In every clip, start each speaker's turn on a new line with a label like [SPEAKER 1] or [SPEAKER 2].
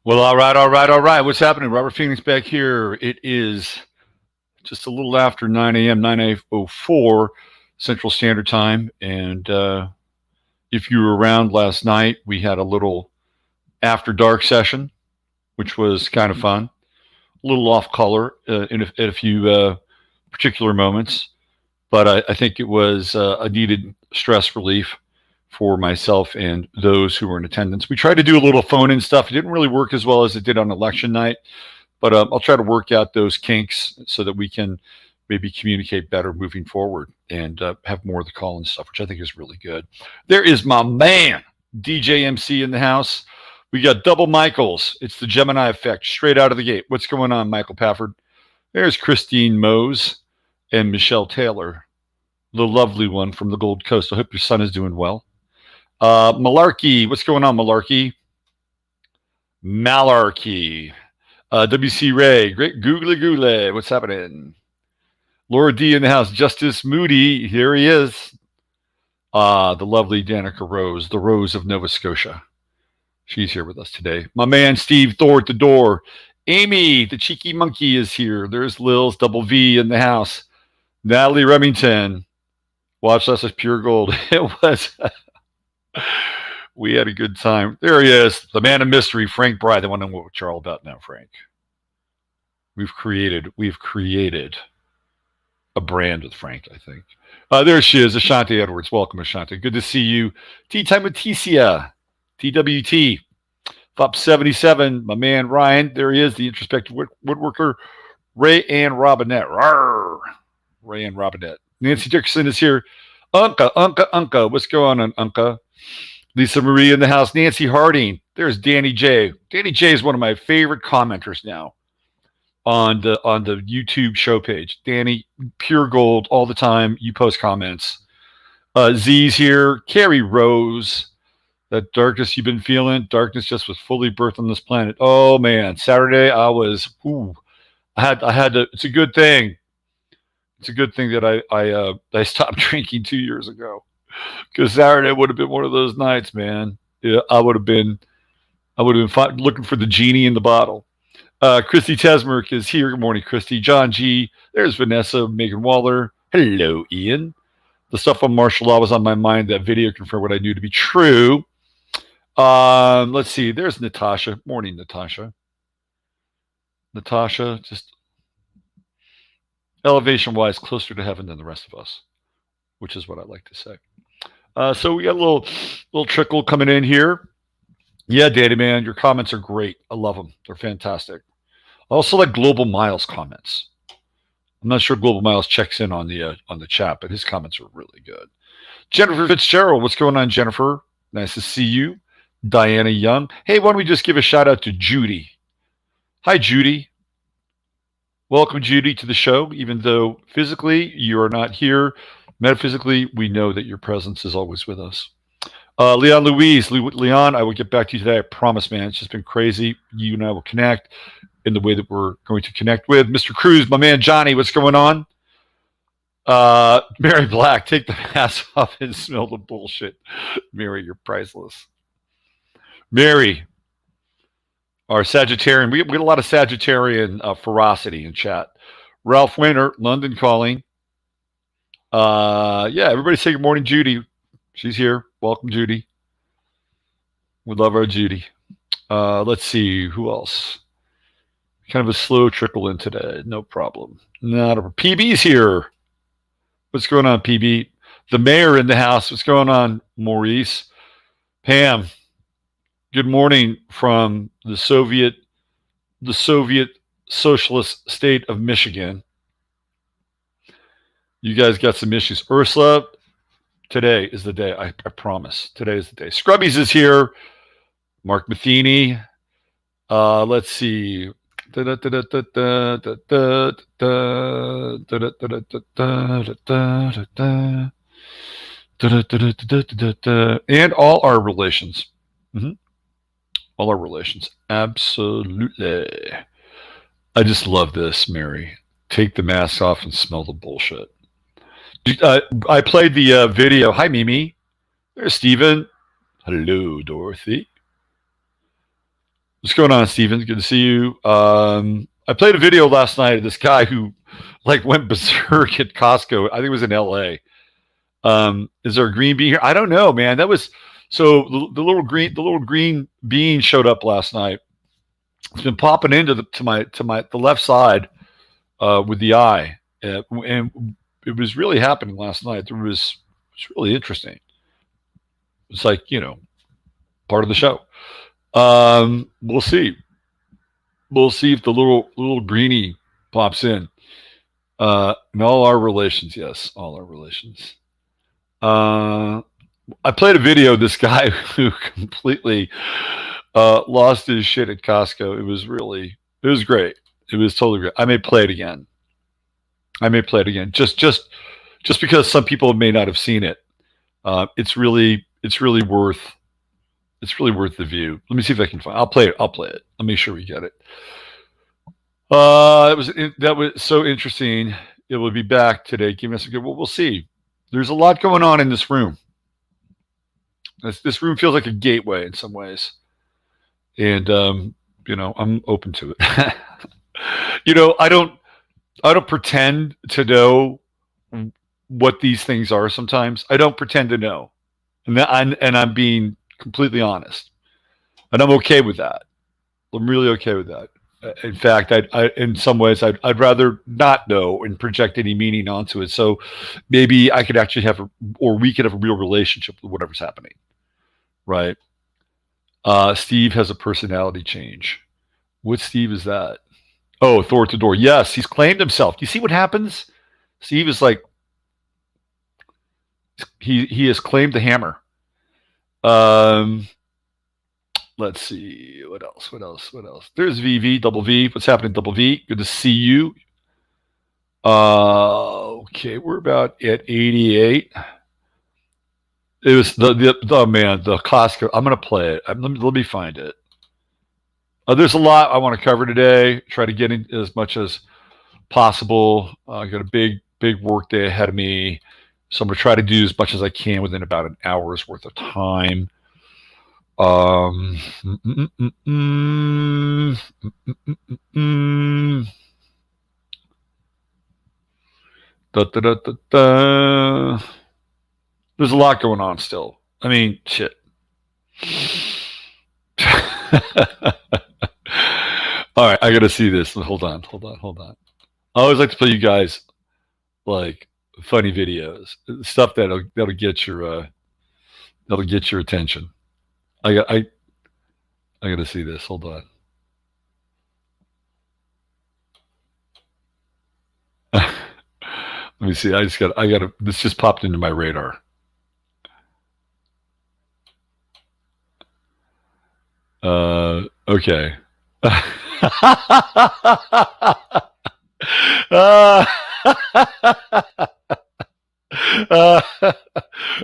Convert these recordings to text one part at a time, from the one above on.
[SPEAKER 1] Well, all right, all right, all right. What's happening? Robert Phoenix back here. It is just a little after 9 a.m., 9:04 Central Standard Time. And if you were around last night, we had a little after dark session, which was kind of fun. A little off color in a few particular moments, but I think it was a needed stress relief for myself and those who were in attendance. We tried to do a little phone in stuff. It didn't really work as well as it did on election night, but I'll try to work out those kinks so that we can maybe communicate better moving forward and have more of the call and stuff, which I think is really good. There is my man, DJ MC in the house. We got double Michaels. It's the Gemini effect straight out of the gate. What's going on, Michael Pafford? There's Christine Mose and Michelle Taylor, the lovely one from the Gold Coast. I hope your son is doing well. Malarkey, what's going on, Malarkey? Malarkey. WC Ray, great googly google. What's happening? Laura D in the house. Justice Moody, here he is. The lovely Danica Rose, the Rose of Nova Scotia. She's here with us today. My man Steve Thor at the door. Amy, the cheeky monkey, is here. There's Lil's double V in the house. Natalie Remington. Watch us as pure gold. It was. We had a good time. There he is, the man of mystery, Frank Bry. I want to know what you're all about now, Frank. We've created a brand with Frank, I think. There she is, Ashanti Edwards. Welcome, Ashanti. Good to see you. Tea Time with Ticia, TWT. FOP 77, my man Ryan. There he is, the introspective woodworker, Ray Ann Robinette. Rawr. Ray Ann Robinette. Nancy Dixon is here. Unca. What's going on, Unca? Lisa Marie in the house. Nancy Harding. There's Danny J. Danny J is one of my favorite commenters now on the YouTube show page. Danny, pure gold all the time. You post comments. Z's here. Carrie Rose. That darkness you've been feeling. Darkness just was fully birthed on this planet. Oh man, Saturday I was. I had to. It's a good thing. It's a good thing that I stopped drinking 2 years ago, because Saturday would have been one of those nights, man. Yeah, I would have been looking for the genie in the bottle. Christy Tesmerk is here. Good morning, Christy. John G. There's Vanessa. Megan Waller. Hello, Ian. The stuff on martial law was on my mind. That video confirmed what I knew to be true. Let's see. There's Natasha. Morning, Natasha. Natasha, just elevation-wise, closer to heaven than the rest of us, which is what I like to say. So we got a little trickle coming in here. Yeah, Daddy Man, your comments are great. I love them. They're fantastic. I also like Global Miles comments. I'm not sure Global Miles checks in on the chat, but his comments are really good. Jennifer Fitzgerald, what's going on, Jennifer? Nice to see you. Diana Young. Hey, why don't we just give a shout out to Judy? Hi, Judy. Welcome, Judy, to the show. Even though physically you are not here, metaphysically, we know that your presence is always with us. Leon Louise. Leon, I will get back to you today. I promise, man. It's just been crazy. You and I will connect in the way that we're going to connect with. Mr. Cruz, my man Johnny, what's going on? Mary Black, take the mask off and smell the bullshit. Mary, you're priceless. Mary, our Sagittarian. We get a lot of Sagittarian ferocity in chat. Ralph Winter, London calling. Yeah, everybody say good morning, Judy. She's here. Welcome, Judy. We love our Judy. Let's see. Who else? Kind of a slow trickle in today. No problem. PB's here. What's going on, PB? The mayor in the house. What's going on, Maurice? Pam. Good morning from the Soviet Socialist state of Michigan. You guys got some issues. Ursula, today is the day. I promise. Today is the day. Scrubbies is here. Mark Matheny. Let's see. And all our relations. All our relations. Absolutely. I just love this, Mary. Take the mask off and smell the bullshit. I played the video. Hi, Mimi. There's Steven. Hello, Dorothy. What's going on, Steven? Good to see you. I played a video last night of this guy who like went berserk at Costco. I think it was in LA. Is there a green bean here? I don't know, man. That was so the little green bean showed up last night. It's been popping into the left side with the eye, and it was really happening last night. It's really interesting. It's like part of the show. We'll see. We'll see if the little greenie pops in. In all our relations, yes, all our relations. I played a video of this guy who completely lost his shit at Costco. It was great. It was totally great. I may play it again. Just because some people may not have seen it. It's really worth the view. Let me see if I can find. I'll play it. Let me make sure we get it. That was so interesting. It will be back today. Giving us a good. Well, we'll see. There's a lot going on in this room. This room feels like a gateway in some ways, and I'm open to it. I don't pretend to know what these things are. Sometimes I don't pretend to know, and I'm being completely honest, and I'm okay with that. I'm really okay with that. In fact, I in some ways I'd rather not know and project any meaning onto it. So maybe I could actually we could have a real relationship with whatever's happening, right? Steve has a personality change. What Steve is that? Oh, Thor to door. Yes, he's claimed himself. Do you see what happens? Steve is like he has claimed the hammer. Let's see. What else? There's VV, double V. What's happening, double V? Good to see you. Okay, we're about at 88. It was the Costco. I'm going to play it. Let me find it. There's a lot I want to cover today. Try to get in as much as possible. I got a big work day ahead of me. So I'm going to try to do as much as I can within about an hour's worth of time. Da, da, da, da, da. There's a lot going on still. I mean, shit. All right, I gotta see this. Hold on. I always like to play you guys like funny videos, stuff that'll get your attention. I gotta see this. Hold on. Let me see. I gotta. This just popped into my radar. Okay.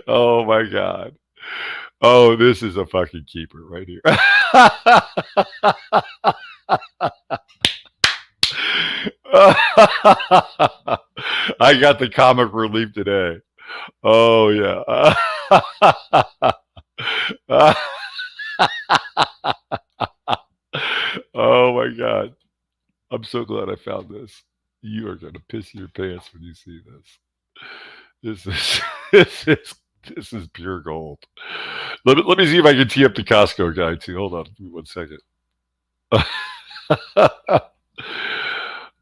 [SPEAKER 1] Oh my God. Oh, this is a fucking keeper right here. I got the comic relief today. Oh yeah. Oh my God. I'm so glad I found this. You are going to piss your pants when you see this. This is pure gold. Let me see if I can tee up the Costco guy too. Hold on, 1 second.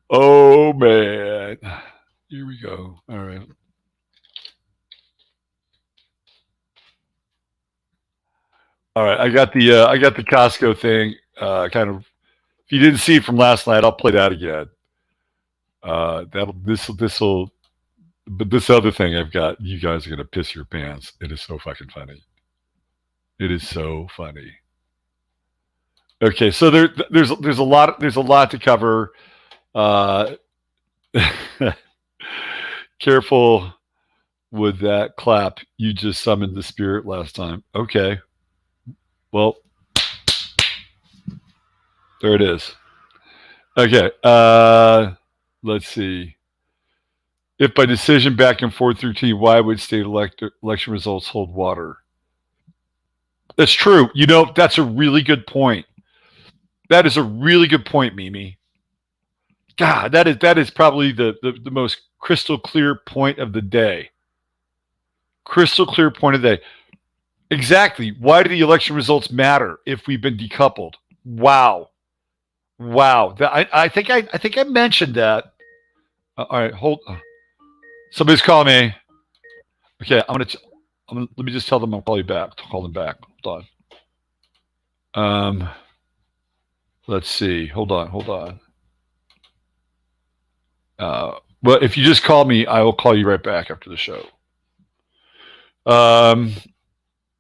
[SPEAKER 1] Oh man, here we go. All right. All right, I got the Costco thing. Kind of. If you didn't see it from last night, I'll play that again. This'll. But this other thing I've got, you guys are gonna piss your pants. It is so fucking funny. It is so funny. Okay, so there's a lot to cover. Careful with that clap. You just summoned the spirit last time. Okay. Well, there it is. Okay. Let's see. If by decision back and forth routine, why would state election results hold water? That's true. That's a really good point. That is a really good point, Mimi. God, that is probably the most crystal clear point of the day. Crystal clear point of the day. Exactly. Why do the election results matter if we've been decoupled? Wow. Wow. I think I mentioned that. All right, hold. Somebody's calling me. Okay, let me just tell them I'll call you back. Call them back. Hold on. Let's see. Hold on. Well, if you just call me, I will call you right back after the show.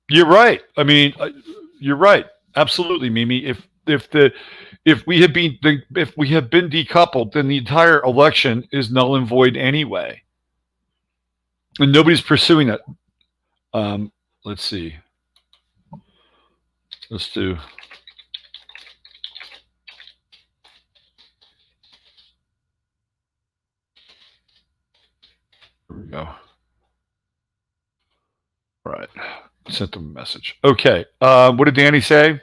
[SPEAKER 1] You're right. I mean, you're right. Absolutely, Mimi. If we have been decoupled, then the entire election is null and void anyway, and nobody's pursuing it. Let's see. Let's do. Here we go. All right. Sent them a message. Okay. What did Danny say?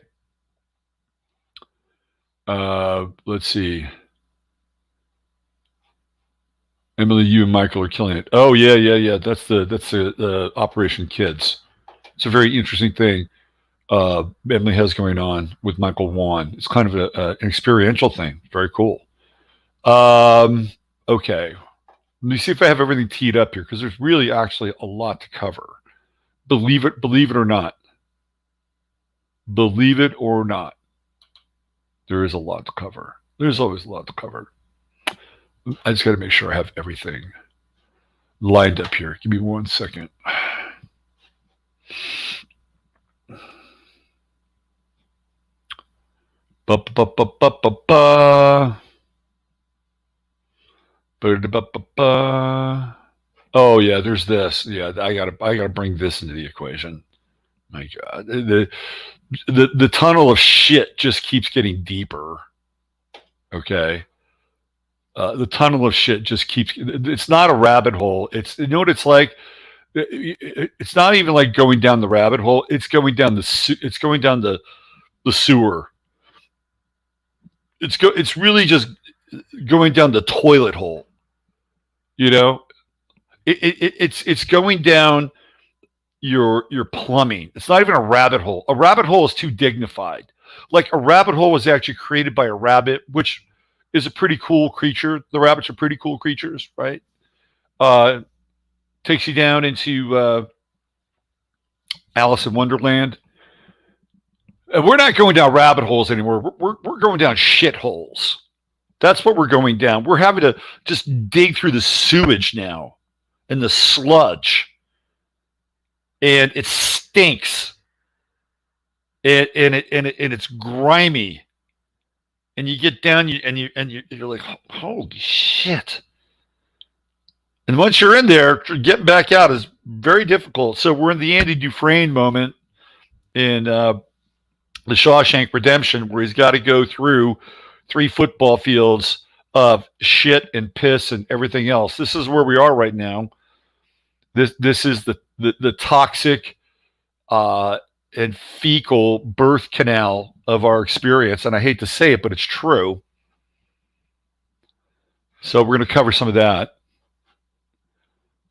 [SPEAKER 1] Let's see. Emily, you and Michael are killing it. Oh yeah. That's the Operation Kids. It's a very interesting thing. Emily has going on with Michael Wan. It's kind of an experiential thing. Very cool. Okay. Let me see if I have everything teed up here because there's really actually a lot to cover. Believe it or not. Believe it or not. There is a lot to cover. There's always a lot to cover. I just got to make sure I have everything lined up here. Give me 1 second. Oh yeah, there's this. Yeah, I gotta bring this into the equation. My God, the tunnel of shit just keeps getting deeper. Okay, the tunnel of shit just keeps. It's not a rabbit hole. It's, you know what it's like. It's not even like going down the rabbit hole. It's going down the sewer. It's really just going down the toilet hole. You know, it's going down your plumbing. It's not even a rabbit hole. A rabbit hole is too dignified. Like, a rabbit hole was actually created by a rabbit, which is a pretty cool creature. The rabbits are pretty cool creatures, right? Takes you down into Alice in Wonderland. We're not going down rabbit holes anymore. We're going down shit holes. That's what we're going down. We're having to just dig through the sewage now and the sludge. And it stinks. And it's grimy. And you get down you're like, holy shit. And once you're in there, getting back out is very difficult. So we're in the Andy Dufresne moment in the Shawshank Redemption, where he's got to go through 3 football fields of shit and piss and everything else. This is where we are right now. This is the toxic and fecal birth canal of our experience. And I hate to say it, but it's true. So we're going to cover some of that.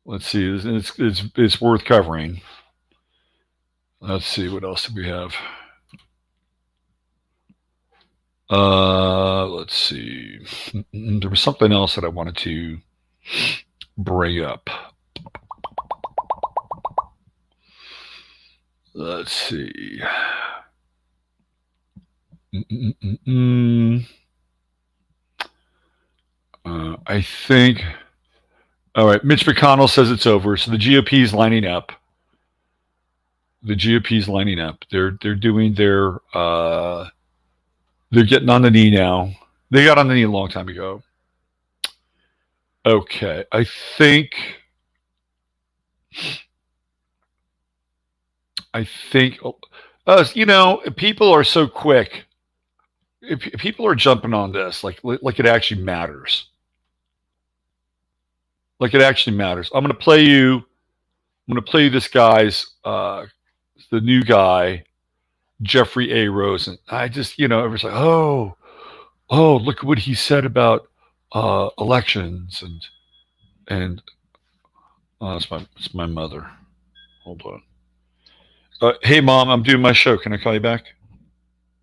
[SPEAKER 1] Let's see. It's worth covering. Let's see. What else do we have? Let's see. There was something else that I wanted to bring up. Let's see. I think. All right. Mitch McConnell says it's over. So the GOP is lining up. They're doing their. They're getting on the knee now. They got on the knee a long time ago. Okay. I think. People are so quick. If people are jumping on this, like it actually matters. Like it actually matters. I'm going to play you this guy's, the new guy. Jeffrey A. Rosen. I just, everyone's like, look at what he said about elections and it's my mother. Hold on. Hey, Mom, I'm doing my show. Can I call you back?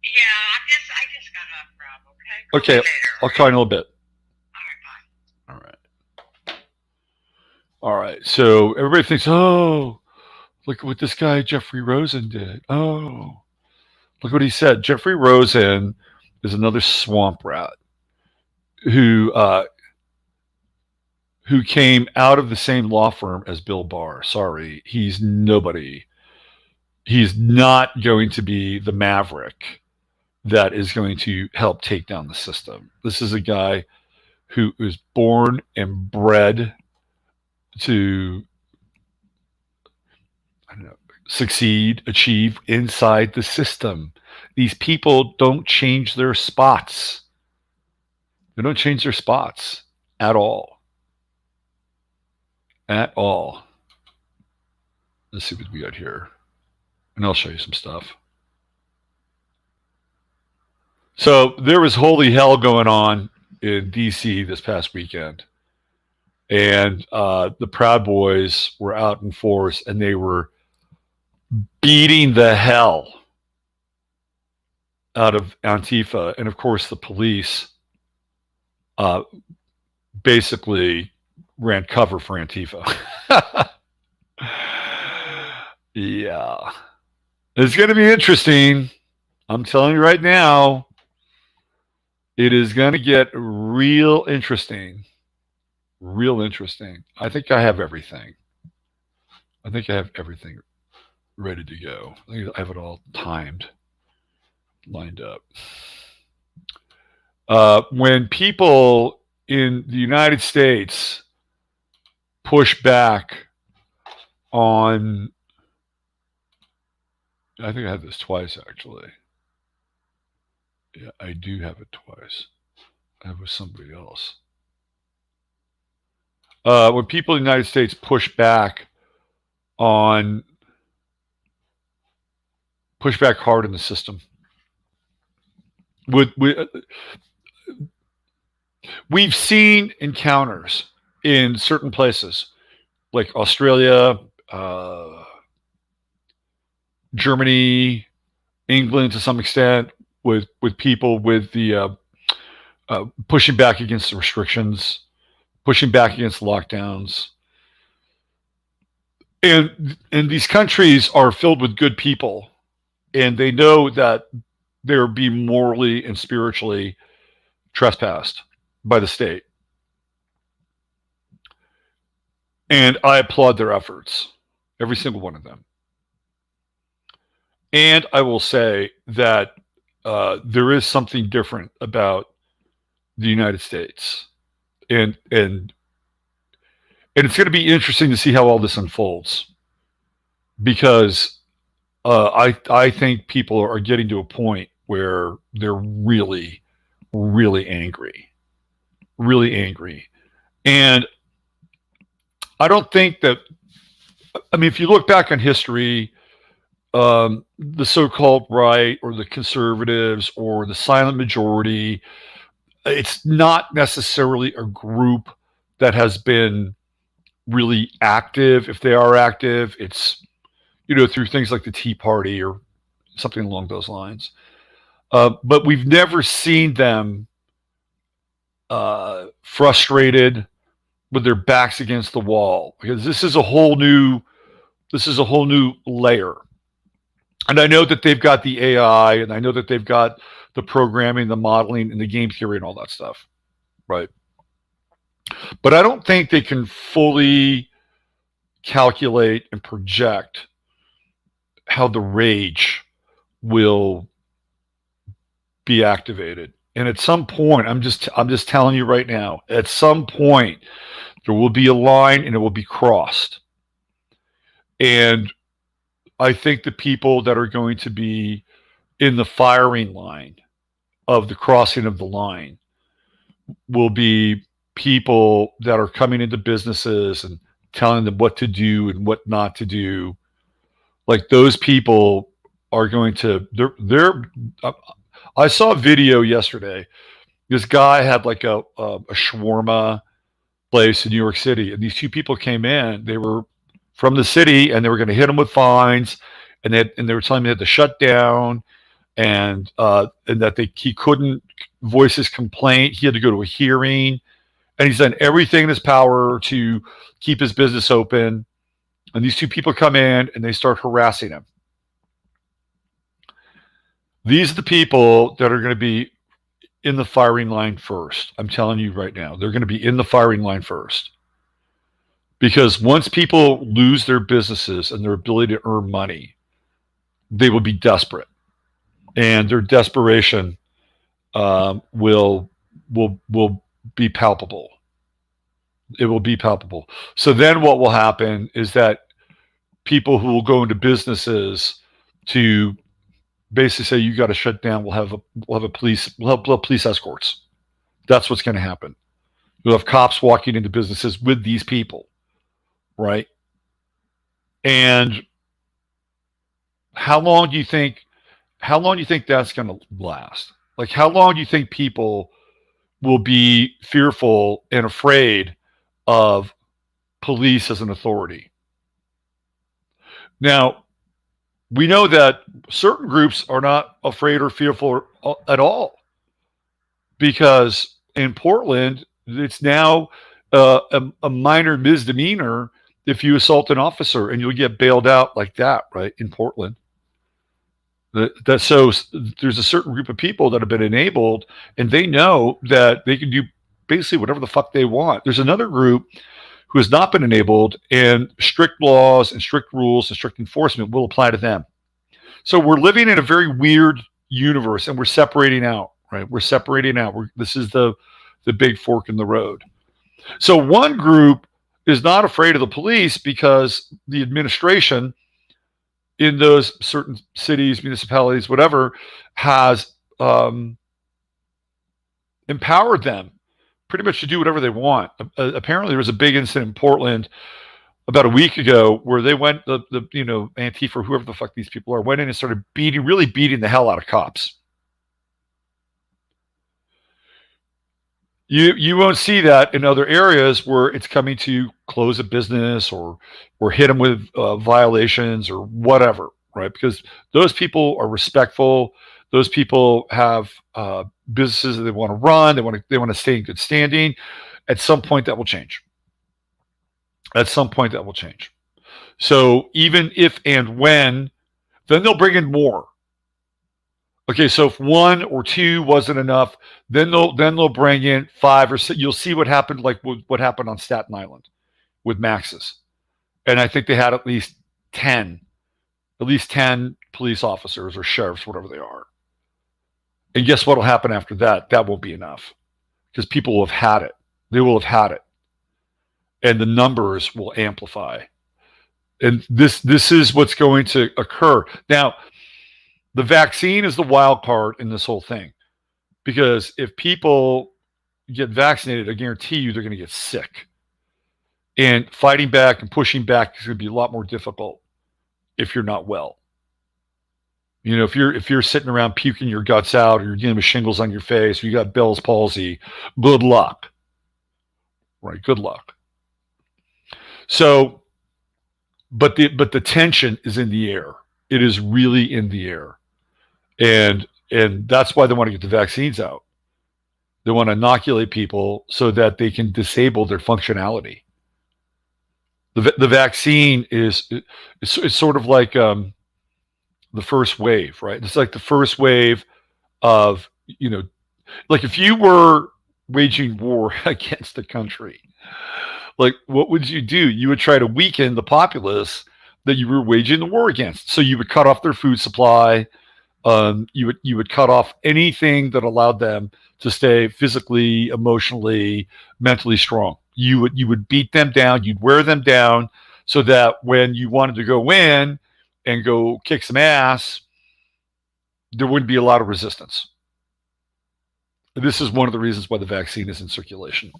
[SPEAKER 2] Yeah, I just got off, Rob.
[SPEAKER 1] Okay,
[SPEAKER 2] Later,
[SPEAKER 1] I'll call you in a little bit.
[SPEAKER 2] All right, bye.
[SPEAKER 1] All right. So everybody thinks, oh, look at what this guy Jeffrey Rosen did. Oh, look what he said. Jeffrey Rosen is another swamp rat who came out of the same law firm as Bill Barr. Sorry, he's nobody. He's not going to be the maverick that is going to help take down the system. This is a guy who is born and bred to, I don't know, succeed, achieve inside the system. These people don't change their spots. They don't change their spots at all. At all. Let's see what we got here. And I'll show you some stuff. So there was holy hell going on in DC this past weekend. And the Proud Boys were out in force and they were beating the hell out of Antifa. And of course, the police basically ran cover for Antifa. Yeah. It's going to be interesting. I'm telling you right now, it is going to get real interesting. Real interesting. I think I have everything. I think I have everything ready to go. I think I have it all timed, lined up. When people in the United States push back on, I think I had this twice actually. Yeah, I do have it twice. I have with somebody else. When people in the United States push back hard in the system. We've seen encounters in certain places, like Australia, Germany, England to some extent, with people with the pushing back against the restrictions, pushing back against lockdowns. And these countries are filled with good people, and they know that they're being morally and spiritually trespassed by the state. And I applaud their efforts, every single one of them. And I will say that there is something different about the United States, and it's going to be interesting to see how all this unfolds, because I think people are getting to a point where they're really, really angry, and I don't think that. I mean, if you look back on history, the so-called right or the conservatives or the silent majority, it's not necessarily a group that has been really active. If they are active, it's through things like the Tea Party or something along those lines. But we've never seen them frustrated with their backs against the wall, because this is a whole new layer. And I know that they've got the AI, and I know that they've got the programming, the modeling, and the game theory and all that stuff, right? But I don't think they can fully calculate and project how the rage will be activated. And at some point, I'm just telling you right now, at some point there will be a line and it will be crossed. And I think the people that are going to be in the firing line of the crossing of the line will be people that are coming into businesses and telling them what to do and what not to do. Like, those people are going to. I saw a video yesterday. This guy had like a shawarma place in New York City, and these two people came in. They were from the city, and they were going to hit him with fines, and they were telling me they had to shut down, and that he couldn't voice his complaint. He had to go to a hearing, and he's done everything in his power to keep his business open. And these two people come in and they start harassing him. These are the people that are going to be in the firing line first. I'm telling you right now, they're going to be in the firing line first. Because once people lose their businesses and their ability to earn money, they will be desperate. And their desperation will be palpable. It will be palpable. So then what will happen is that people who will go into businesses to basically say, you got to shut down, we'll have police escorts. That's what's going to happen. You'll have cops walking into businesses with these people, right? And how long do you think that's going to last? Like, how long do you think people will be fearful and afraid of police as an authority? Now, we know that certain groups are not afraid or fearful at all, because in Portland, it's now a minor misdemeanor if you assault an officer, and you'll get bailed out like that, right, in Portland. So there's a certain group of people that have been enabled, and they know that they can do basically whatever the fuck they want. There's another group who has not been enabled, and strict laws and strict rules and strict enforcement will apply to them. So we're living in a very weird universe, and we're separating out, right? We're separating out. This is the big fork in the road. So one group is not afraid of the police because the administration in those certain cities, municipalities, whatever, has empowered them pretty much to do whatever they want. Apparently, there was a big incident in Portland about a week ago where they went, the Antifa, whoever the fuck these people are, went in and started really beating the hell out of cops. You won't see that in other areas where it's coming to close a business or hit them with violations or whatever, right? Because those people are respectful. Those people have businesses that they want to run. They want to stay in good standing. At some point, that will change. So even if and when, then they'll bring in more. Okay, so if one or two wasn't enough, then they'll bring in 5 or 6. You'll see what happened, like what happened on Staten Island with Max's, and I think they had at least 10 police officers or sheriffs, whatever they are. And guess what will happen after that? That won't be enough, because people will have had it. They will have had it, and the numbers will amplify. And this is what's going to occur now. The vaccine is the wild card in this whole thing, because if people get vaccinated, I guarantee you they're going to get sick. And fighting back and pushing back is going to be a lot more difficult if you're not well. You know, if you're sitting around puking your guts out, or you're dealing with shingles on your face, or you got Bell's palsy, good luck. Right? Good luck. So, but the tension is in the air. It is really in the air. And that's why they want to get the vaccines out. They want to inoculate people so that they can disable their functionality. The vaccine is it's sort of like the first wave, right? It's like the first wave of, like if you were waging war against a country, like what would you do? You would try to weaken the populace that you were waging the war against. So you would cut off their food supply. You would cut off anything that allowed them to stay physically, emotionally, mentally strong. You would beat them down. You'd wear them down so that when you wanted to go in and go kick some ass, there wouldn't be a lot of resistance. This is one of the reasons why the vaccine is in circulation.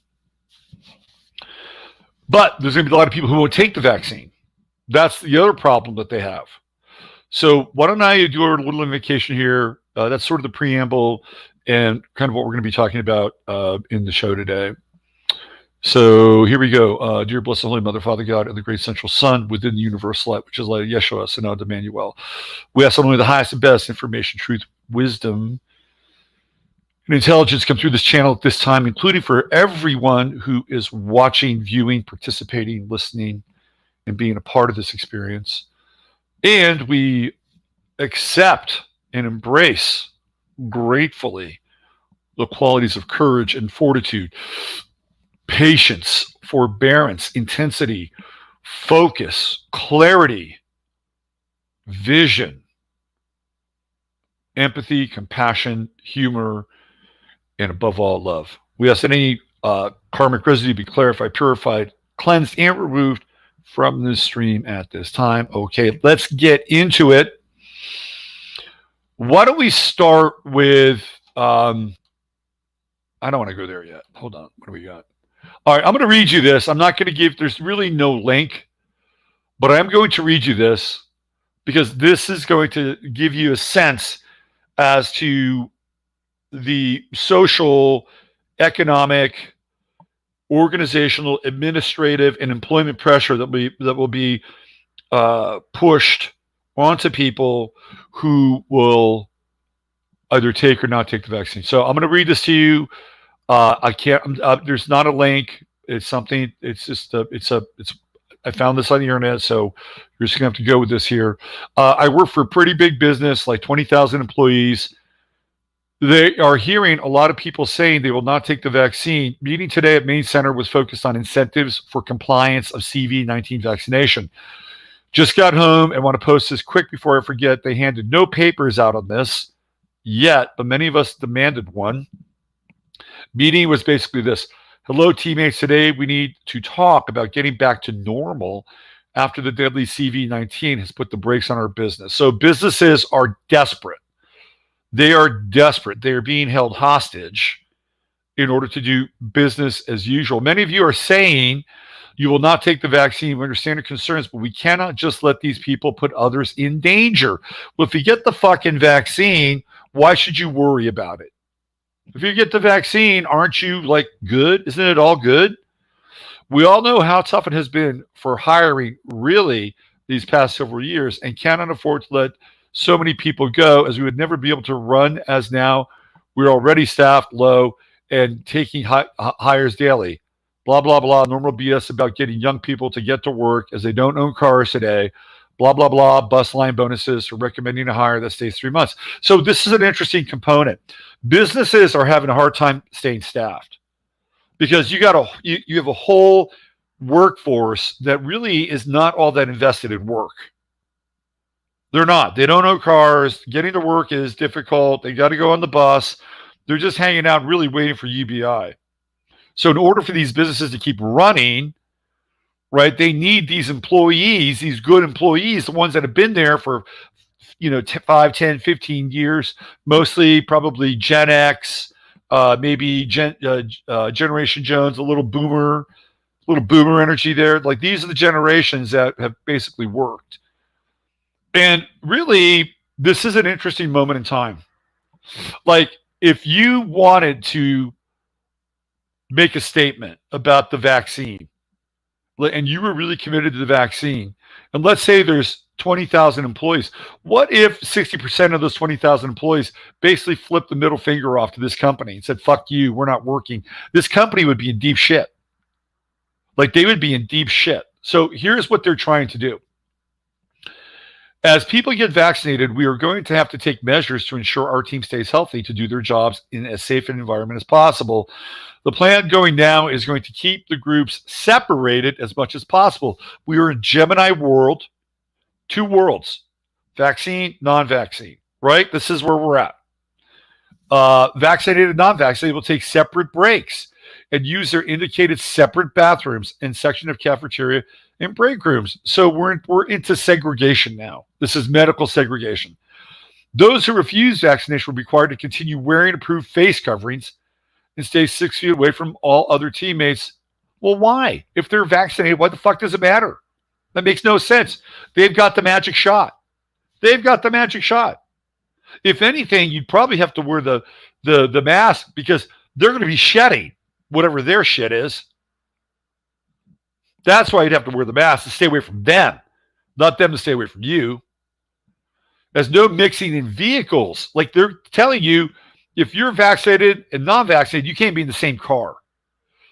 [SPEAKER 1] But there's going to be a lot of people who won't take the vaccine. That's the other problem that they have. So why don't I do a little invocation here? That's sort of the preamble and kind of what we're going to be talking about in the show today. So here we go. Dear blessed Holy Mother, Father God, and the great central Sun within the universal light, which is light of Yeshua, Son of Emmanuel. We ask not only the highest and best information, truth, wisdom, and intelligence come through this channel at this time, including for everyone who is watching, viewing, participating, listening, and being a part of this experience. And we accept and embrace gratefully the qualities of courage and fortitude, patience, forbearance, intensity, focus, clarity, vision, empathy, compassion, humor, and above all, love. We ask that any karmic residue be clarified, purified, cleansed, and removed from this stream at this time. Okay, let's get into it. Why don't we start with, I don't want to go there yet. Hold on. What do we got? All right, I'm going to read you this. I'm not going to give, there's really no link, but I am going to read you this because this is going to give you a sense as to the social, economic, organizational, administrative, and employment pressure that will be pushed onto people who will either take or not take the vaccine. So I'm going to read this to you. I can't. There's not a link. It's something. It's just. I found this on the internet, so you're just gonna have to go with this here. I work for a pretty big business, like 20,000 employees. They are hearing a lot of people saying they will not take the vaccine. Meeting today at Main Center was focused on incentives for compliance of CV-19 vaccination. Just got home and want to post this quick before I forget. They handed no papers out on this yet, but many of us demanded one. Meeting was basically this. Hello, teammates. Today we need to talk about getting back to normal after the deadly CV-19 has put the brakes on our business. So businesses are desperate. They are desperate. They are being held hostage in order to do business as usual. Many of you are saying you will not take the vaccine. We understand your concerns, but we cannot just let these people put others in danger. Well, if you get the fucking vaccine, why should you worry about it? If you get the vaccine, aren't you like good? Isn't it all good? We all know how tough it has been for hiring really these past several years and cannot afford to let so many people go as we would never be able to run as now. We're already staffed low and taking hires daily. Blah, blah, blah. Normal BS about getting young people to get to work as they don't own cars today. Blah, blah, blah. Bus line bonuses for recommending a hire that stays 3 months. So this is an interesting component. Businesses are having a hard time staying staffed because you have a whole workforce that really is not all that invested in work. They're not. They don't own cars. Getting to work is difficult. They got to go on the bus. They're just hanging out, really waiting for UBI. So in order for these businesses to keep running, right, they need these employees, these good employees, the ones that have been there for 5, 10, 15 years, mostly probably Gen X, maybe Generation Jones, a little boomer energy there. Like these are the generations that have basically worked. And really, this is an interesting moment in time. Like if you wanted to make a statement about the vaccine and you were really committed to the vaccine, and let's say there's 20,000 employees. What if 60% of those 20,000 employees basically flipped the middle finger off to this company and said, fuck you, we're not working? This company would be in deep shit. Like they would be in deep shit. So here's what they're trying to do. As people get vaccinated, we are going to have to take measures to ensure our team stays healthy to do their jobs in as safe an environment as possible. The plan going now is going to keep the groups separated as much as possible. We are in Gemini world, 2 worlds, vaccine, non-vaccine, right? This is where we're at. Vaccinated and non-vaccinated will take separate breaks and use their indicated separate bathrooms and section of cafeteria and break rooms. So we're into segregation now. This is medical segregation. Those who refuse vaccination will be required to continue wearing approved face coverings and stay 6 feet away from all other teammates. Well, why? If they're vaccinated, what the fuck does it matter? That makes no sense. They've got the magic shot. They've got the magic shot. If anything, you'd probably have to wear the mask because they're going to be shedding whatever their shit is. That's why you'd have to wear the mask to stay away from them, not them to stay away from you. There's no mixing in vehicles. Like they're telling you, if you're vaccinated and non-vaccinated, you can't be in the same car.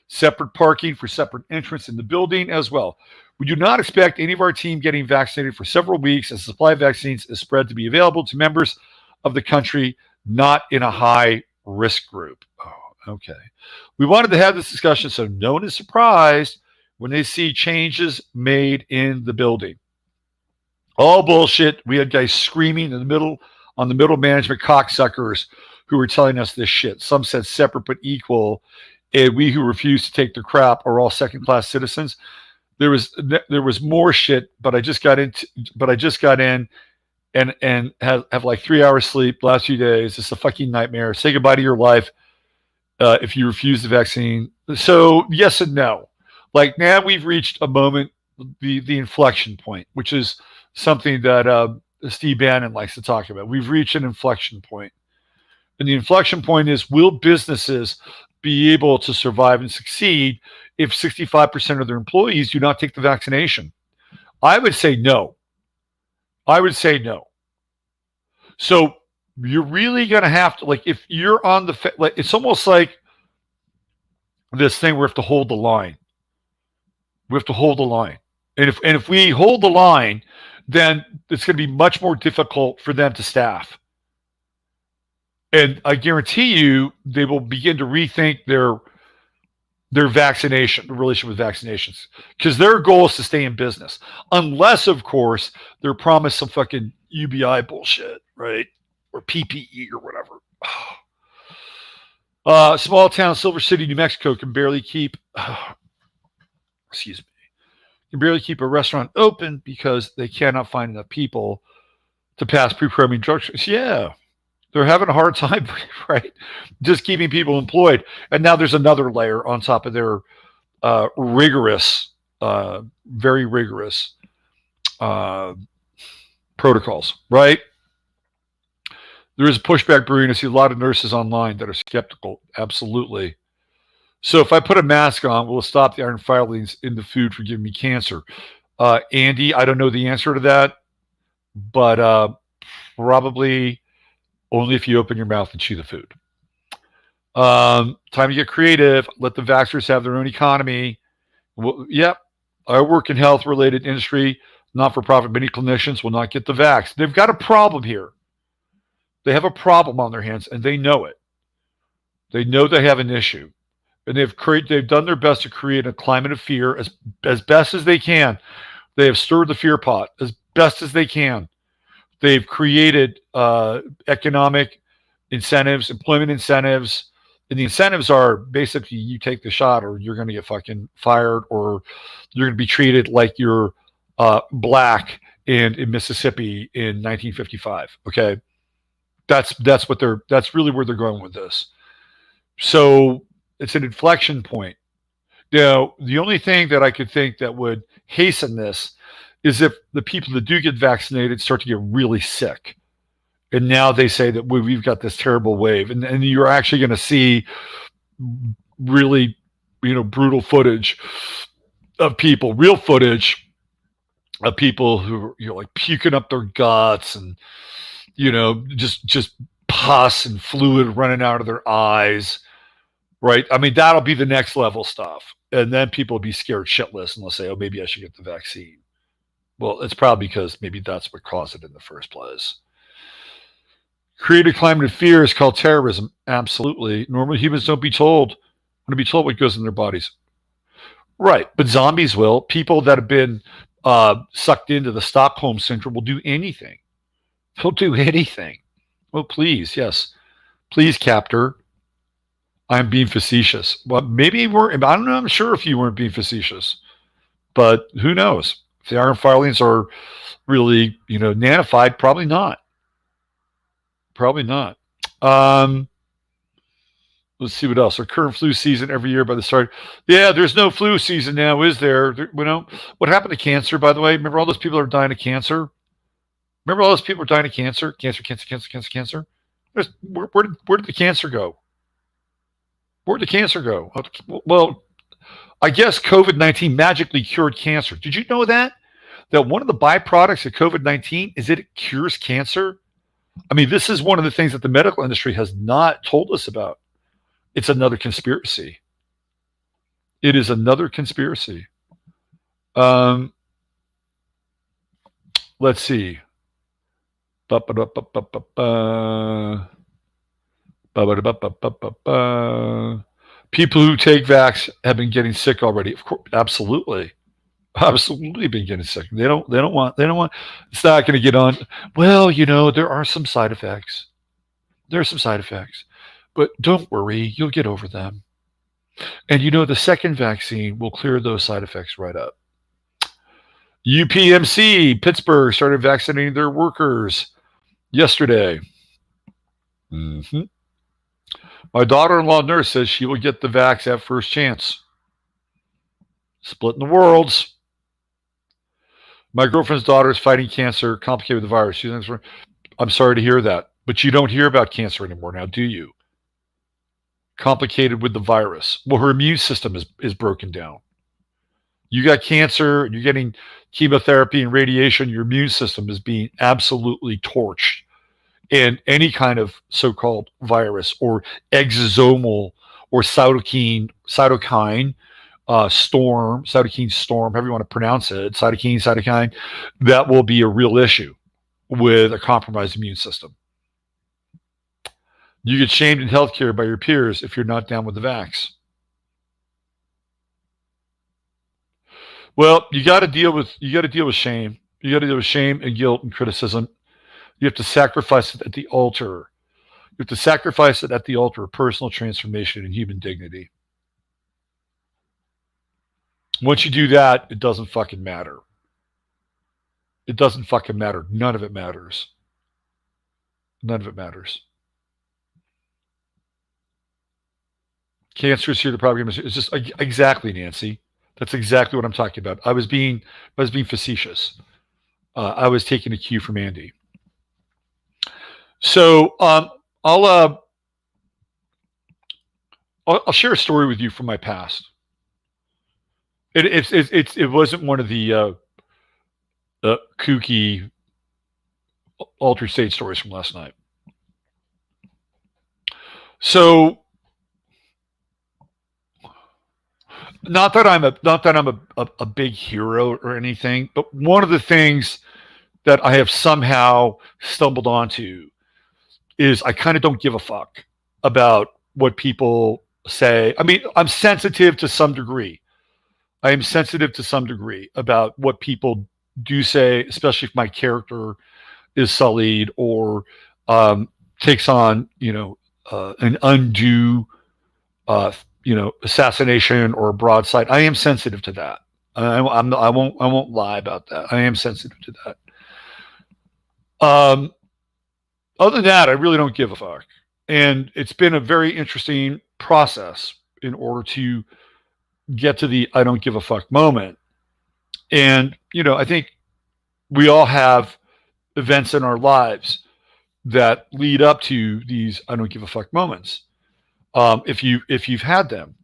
[SPEAKER 1] Separate parking for separate entrance in the building as well. We do not expect any of our team getting vaccinated for several weeks as supply of vaccines is spread to be available to members of the country not in a high risk group. Oh, okay. We wanted to have this discussion so no one is surprised when they see changes made in the building. All bullshit. We had guys screaming in the middle on the middle management cocksuckers who were telling us this shit. Some said separate but equal, and we who refused to take their crap are all second-class citizens. There was more shit, but I just got in and have like 3 hours sleep last few days. It's a fucking nightmare. Say goodbye to your life if you refuse the vaccine. So yes and no. Like now we've reached a moment, the inflection point, which is something that Steve Bannon likes to talk about. We've reached an inflection point. And the inflection point is, will businesses be able to survive and succeed if 65% of their employees do not take the vaccination? I would say no. So you're really going to have to, like, if you're on the, like, it's almost like this thing where we have to hold the line. And if we hold the line, then it's going to be much more difficult for them to staff. And I guarantee you, they will begin to rethink their vaccination, the relationship with vaccinations, because their goal is to stay in business, unless, of course, they're promised some fucking UBI bullshit, right, or PPE or whatever. Small town Silver City, New Mexico, can barely keep a restaurant open because they cannot find enough people to pass pre-programming drug tests. Yeah. They're having a hard time, right? Just keeping people employed. And now there's another layer on top of their rigorous, very rigorous protocols, right? There is a pushback brewing. I see a lot of nurses online that are skeptical. Absolutely. So if I put a mask on, will it stop the iron filings in the food from giving me cancer? Andy, I don't know the answer to that, but probably only if you open your mouth and chew the food. Time to get creative. Let the vaxxers have their own economy. Well, yep. I work in health-related industry, not-for-profit. Many clinicians will not get the vax. They've got a problem here. They have a problem on their hands, and they know it. They know they have an issue. And they've done their best to create a climate of fear as best as they can. They have stirred the fear pot as best as they can. They've created economic incentives, employment incentives, and the incentives are basically you take the shot or you're going to get fucking fired or you're going to be treated like you're black in Mississippi in 1955. Okay, that's really where they're going with this. So it's an inflection point. Now, the only thing that I could think that would hasten this is if the people that do get vaccinated start to get really sick. And now they say that we've got this terrible wave. And you're actually going to see really, brutal footage of people, real footage of people who are like puking up their guts and, just pus and fluid running out of their eyes, right? I mean, that'll be the next level stuff. And then people will be scared shitless and they'll say, oh, maybe I should get the vaccine. Well, it's probably because maybe that's what caused it in the first place. Create a climate of fear is called terrorism. Absolutely. Normal humans don't be told. Want to be told what goes in their bodies. Right. But zombies will. People that have been sucked into the Stockholm syndrome will do anything. They'll do anything. Oh, please. Yes. Please, captor. I'm being facetious. Well, maybe you weren't. I don't know. I'm sure if you weren't being facetious. But who knows? If the iron filings are really, nanified, probably not. Let's see what else. Our current flu season every year by the start. Yeah, there's no flu season now, is there? What happened to cancer, by the way? Remember all those people that are dying of cancer? Remember all those people were dying of cancer? Cancer. Where did the cancer go? Where did the cancer go? Well, I guess COVID-19 magically cured cancer. Did you know that? That one of the byproducts of COVID-19 is that it cures cancer? I mean, this is one of the things that the medical industry has not told us about. It's another conspiracy. It is another conspiracy. Let's see. People who take vax have been getting sick already. Of course, absolutely been getting sick. They don't want, it's not going to get on. Well, there are some side effects. But don't worry, you'll get over them. And the second vaccine will clear those side effects right up. UPMC, Pittsburgh, started vaccinating their workers yesterday. Mm-hmm. My daughter-in-law nurse says she will get the vax at first chance. Splitting the worlds. My girlfriend's daughter is fighting cancer, complicated with the virus. I'm sorry to hear that, but you don't hear about cancer anymore now, do you? Complicated with the virus. Well, her immune system is broken down. You got cancer, you're getting chemotherapy and radiation, your immune system is being absolutely torched. And any kind of so-called virus or exosomal or cytokine storm, however you want to pronounce it, cytokine, that will be a real issue with a compromised immune system. You get shamed in healthcare by your peers if you're not down with the vax. Well, you got to deal with shame. You got to deal with shame and guilt and criticism. You have to sacrifice it at the altar. You have to sacrifice it at the altar of personal transformation and human dignity. Once you do that, it doesn't fucking matter. It doesn't fucking matter. None of it matters. None of it matters. Cancer is here. The problem is just exactly, Nancy. That's exactly what I'm talking about. I was being facetious. I was taking a cue from Andy. So I'll share a story with you from my past. It wasn't one of the kooky altered state stories from last night. So not that I'm a big hero or anything, but one of the things that I have somehow stumbled onto is I kind of don't give a fuck about what people say. I mean, I'm sensitive to some degree. I am sensitive to some degree about what people do say, especially if my character is sullied or takes on, an undue, assassination or a broadside. I am sensitive to that. I won't lie about that. I am sensitive to that. Other than that, I really don't give a fuck. And it's been a very interesting process in order to get to the I don't give a fuck moment. And, I think we all have events in our lives that lead up to these I don't give a fuck moments. If you've had them.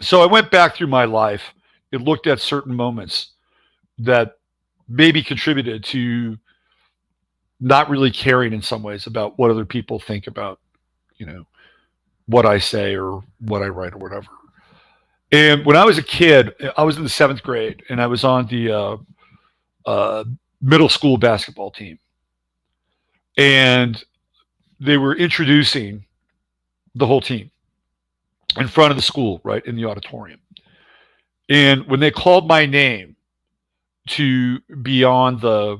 [SPEAKER 1] So I went back through my life and looked at certain moments that maybe contributed to not really caring in some ways about what other people think about, what I say or what I write or whatever. And when I was a kid, I was in the 7th grade and I was on the middle school basketball team. And they were introducing the whole team in front of the school, right, in the auditorium. And when they called my name to be on the,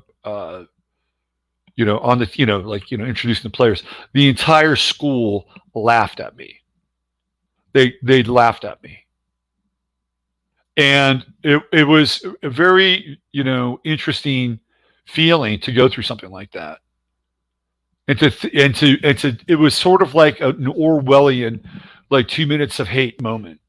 [SPEAKER 1] introducing the players, the entire school laughed at me. They laughed at me. And it was a very, interesting feeling to go through something like that. And it was sort of like an Orwellian, like 2 minutes of hate moment.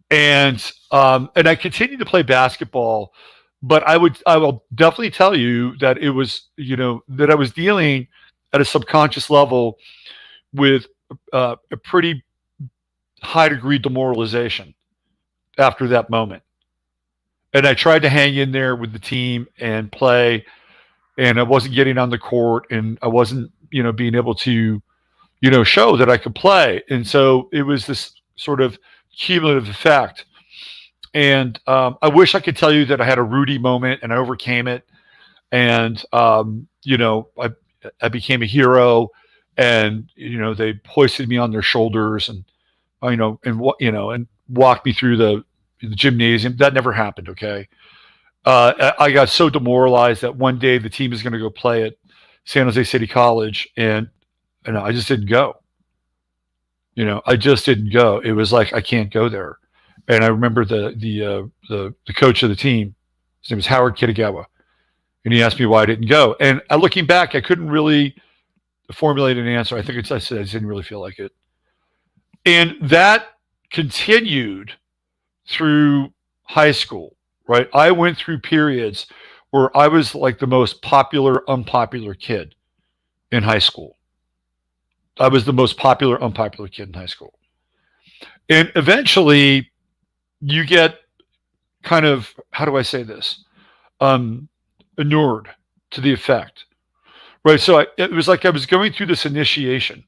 [SPEAKER 1] And I continued to play basketball But I will definitely tell you that it was, that I was dealing at a subconscious level with a pretty high degree demoralization after that moment. And I tried to hang in there with the team and play, and I wasn't getting on the court, and I wasn't, being able to, show that I could play. And so it was this sort of cumulative effect. And I wish I could tell you that I had a Rudy moment and I overcame it. And, I became a hero, and, they hoisted me on their shoulders, and, and walked me through the gymnasium. That never happened. Okay. I got so demoralized that one day the team is going to go play at San Jose City College, and I just didn't go. I just didn't go. It was like I can't go there. And I remember the coach of the team. His name was Howard Kitagawa, and he asked me why I didn't go. And looking back, I couldn't really formulate an answer. I think I said I didn't really feel like it, and that continued through high school. Right, I went through periods where I was like the most popular, unpopular kid in high school. I was the most popular, unpopular kid in high school. And eventually you get kind of, how do I say this? Inured to the effect. Right. So it was like I was going through this initiation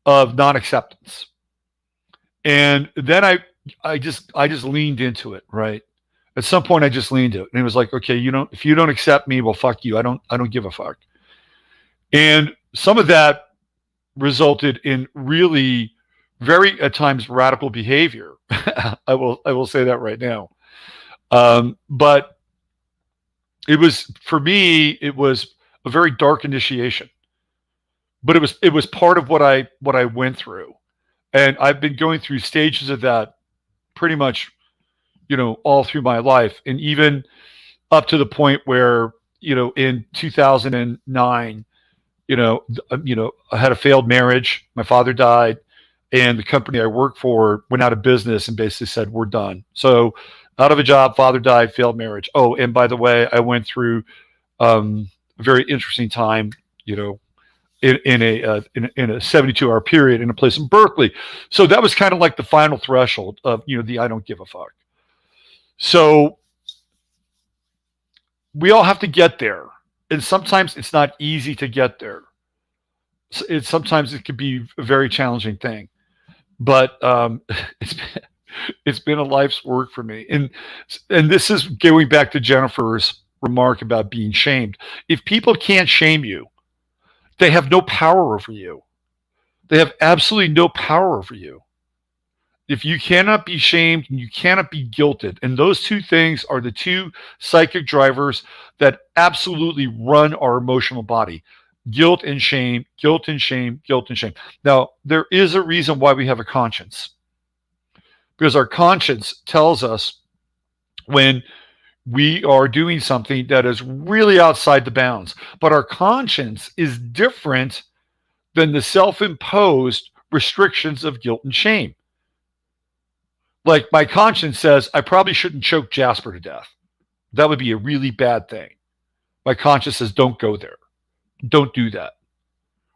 [SPEAKER 1] of non-acceptance. And then I just leaned into it. Right. At some point I just leaned into it. And it was like, okay, if you don't accept me, well, fuck you. I don't give a fuck. And some of that resulted in really very at times radical behavior. I will say that right now. But it was, for me, it was a very dark initiation. But it was part of what I went through. And I've been going through stages of that pretty much, all through my life, and even up to the point where, in 2009, I had a failed marriage. My father died, and the company I worked for went out of business and basically said, we're done. So out of a job, father died, failed marriage. Oh, and by the way, I went through a very interesting time, in a 72-hour period in a place in Berkeley. So that was kind of like the final threshold of, the I don't give a fuck. So we all have to get there. And sometimes it's not easy to get there. Sometimes it could be a very challenging thing, but it's been a life's work for me. And this is going back to Jennifer's remark about being shamed. If people can't shame you, they have no power over you. They have absolutely no power over you. If you cannot be shamed and you cannot be guilted, and those two things are the two psychic drivers that absolutely run our emotional body. Guilt and shame, guilt and shame, guilt and shame. Now, there is a reason why we have a conscience. Because our conscience tells us when we are doing something that is really outside the bounds. But our conscience is different than the self-imposed restrictions of guilt and shame. Like, my conscience says, I probably shouldn't choke Jasper to death. That would be a really bad thing. My conscience says, don't go there. Don't do that.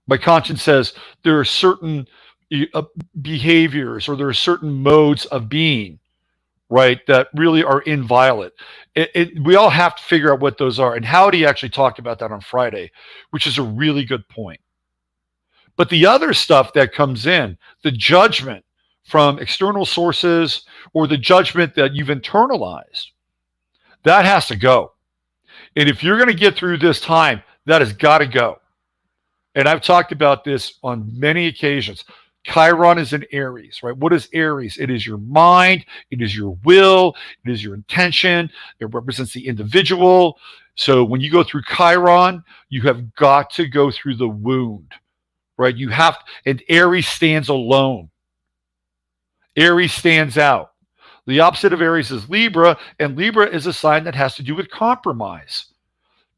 [SPEAKER 1] My conscience says there are certain behaviors, or there are certain modes of being, right, that really are inviolate. We all have to figure out what those are. And Howdy actually talked about that on Friday, which is a really good point. But the other stuff that comes in, the judgment from external sources, or the judgment that you've internalized, that has to go. And if you're going to get through this time, that has got to go. And I've talked about this on many occasions. Chiron is in Aries, right? What is Aries? It is your mind. It is your will. It is your intention. It represents the individual. So when you go through Chiron, you have got to go through the wound, right? You have, and Aries stands alone. Aries stands out. The opposite of Aries is Libra, and Libra is a sign that has to do with compromise.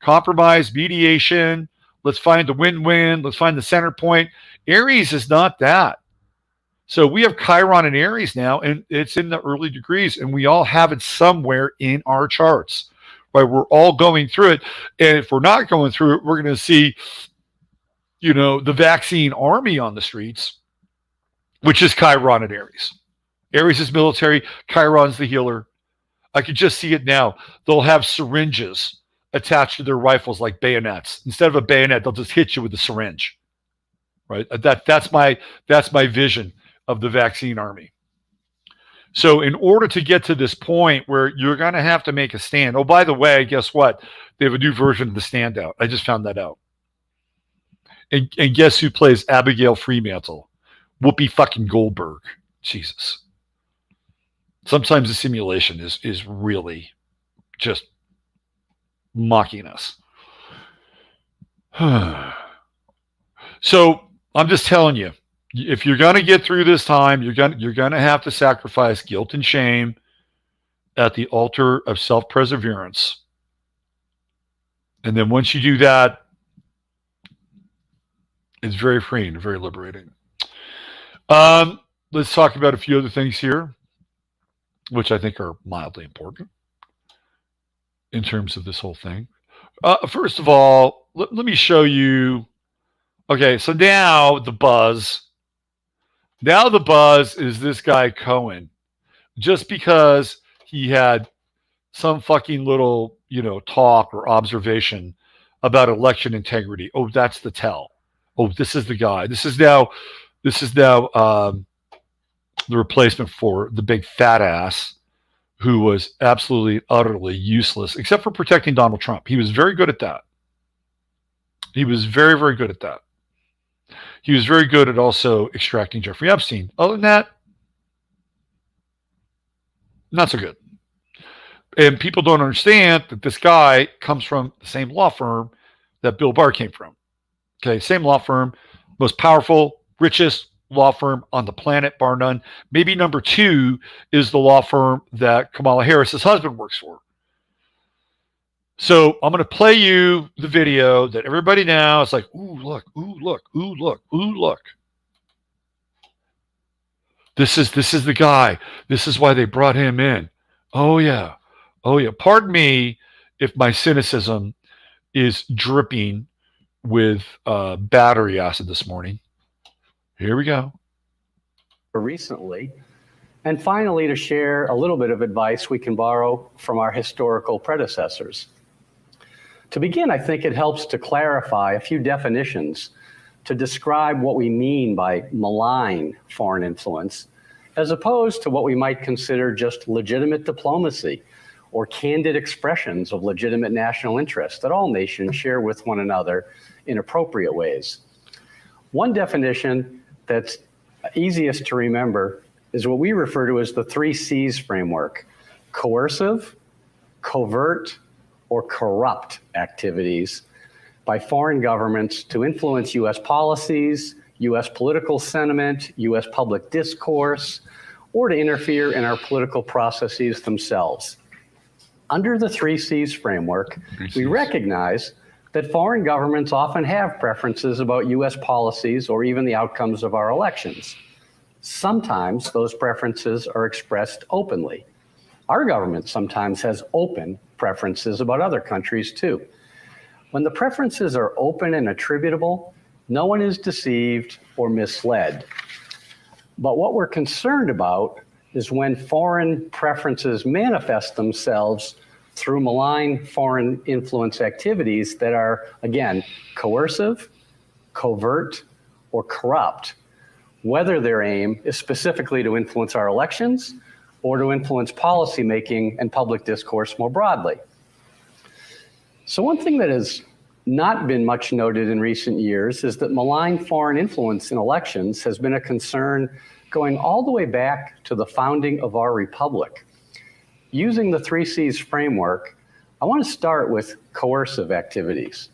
[SPEAKER 1] Compromise, mediation, let's find the win-win, let's find the center point. Aries is not that. So we have Chiron in Aries now, and it's in the early degrees, and we all have it somewhere in our charts, right? We're all going through it. And if we're not going through it, we're going to see, the vaccine army on the streets, which is Chiron and Aries. Aries is military, Chiron's the healer. I could just see it now. They'll have syringes attached to their rifles like bayonets. Instead of a bayonet, they'll just hit you with a syringe. Right? That's my vision of the vaccine army. So in order to get to this point where you're going to have to make a stand. Oh, by the way, guess what? They have a new version of the standout. I just found that out. And guess who plays Abigail Fremantle? Whoopi fucking Goldberg. Jesus. Sometimes the simulation is really just mocking us. So I'm just telling you, if you're going to get through this time, you're going to have to sacrifice guilt and shame at the altar of self-perseverance. And then once you do that, it's very freeing, very liberating. Let's talk about a few other things here, which I think are mildly important in terms of this whole thing. First of all, let me show you. Okay, so now the buzz is this guy Cohen. Just because he had some fucking little, talk or observation about election integrity. Oh, that's the tell. Oh, this is the guy. This is now the replacement for the big fat ass who was absolutely, utterly useless, except for protecting Donald Trump. He was very good at that. He was very, very good at that. He was very good at also extracting Jeffrey Epstein. Other than that, not so good. And people don't understand that this guy comes from the same law firm that Bill Barr came from. Okay, same law firm, most powerful, richest law firm on the planet, bar none. Maybe number 2 is the law firm that Kamala Harris's husband works for. So I'm going to play you the video that everybody now is like, ooh, look, ooh, look, ooh, look, ooh, look. This is the guy. This is why they brought him in. Oh, yeah. Oh, yeah. Pardon me if my cynicism is dripping with battery acid this morning. Here we go.
[SPEAKER 3] Recently. And finally, to share a little bit of advice we can borrow from our historical predecessors. To begin, I think it helps to clarify a few definitions to describe what we mean by malign foreign influence, as opposed to what we might consider just legitimate diplomacy or candid expressions of legitimate national interest that all nations share with one another in appropriate ways. One definition that's easiest to remember is what we refer to as the 3 C's framework: coercive, covert, or corrupt activities by foreign governments to influence U.S. policies, U.S. political sentiment, U.S. public discourse, or to interfere in our political processes themselves. Under the 3 C's framework, we recognize that foreign governments often have preferences about U.S. policies or even the outcomes of our elections. Sometimes those preferences are expressed openly. Our government sometimes has open preferences about other countries too. When the preferences are open and attributable, no one is deceived or misled. But what we're concerned about is when foreign preferences manifest themselves through malign foreign influence activities that are, again, coercive, covert, or corrupt, whether their aim is specifically to influence our elections or to influence policymaking and public discourse more broadly. So one thing that has not been much noted in recent years is that malign foreign influence in elections has been a concern going all the way back to the founding of our republic. Using the 3 C's framework, I want to start with coercive activities.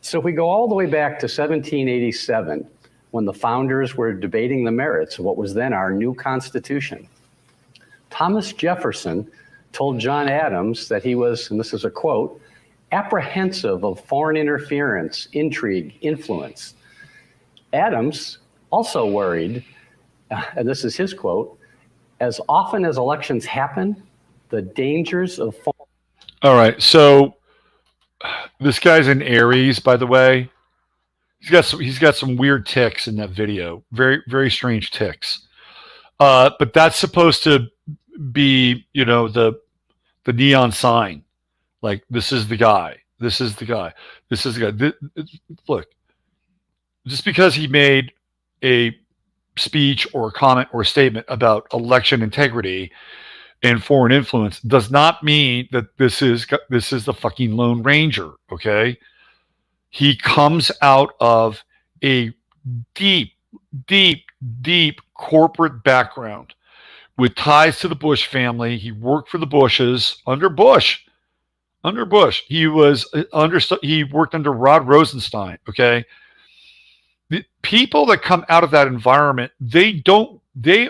[SPEAKER 3] So if we go all the way back to 1787, when the founders were debating the merits of what was then our new Constitution, Thomas Jefferson told John Adams that he was, and this is a quote, apprehensive of foreign interference, intrigue, influence. Adams also worried, and this is his quote, as often as elections happen, the dangers of foreign...
[SPEAKER 1] All right. So this guy's in Aries, by the way. He's got some weird ticks in that video. Very, very strange ticks. But that's supposed to be, the neon sign. Like, this is the guy. This is the guy. This is the guy. Look, just because he made a speech or a comment or a statement about election integrity and foreign influence does not mean that this is the fucking Lone Ranger. Okay, he comes out of a deep, deep, deep corporate background with ties to the Bush family. He worked for the Bushes under Bush. Under Bush, he was he worked under Rod Rosenstein. Okay, the people that come out of that environment, they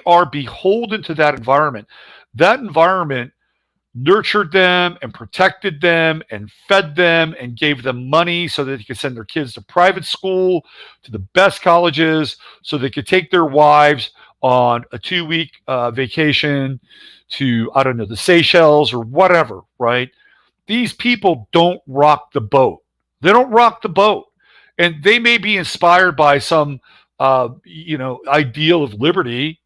[SPEAKER 1] are beholden to that environment. That environment nurtured them and protected them and fed them and gave them money so that they could send their kids to private school, to the best colleges, so they could take their wives on a 2-week vacation to, I don't know, the Seychelles or whatever, right? These people don't rock the boat. They don't rock the boat. And they may be inspired by some, ideal of liberty,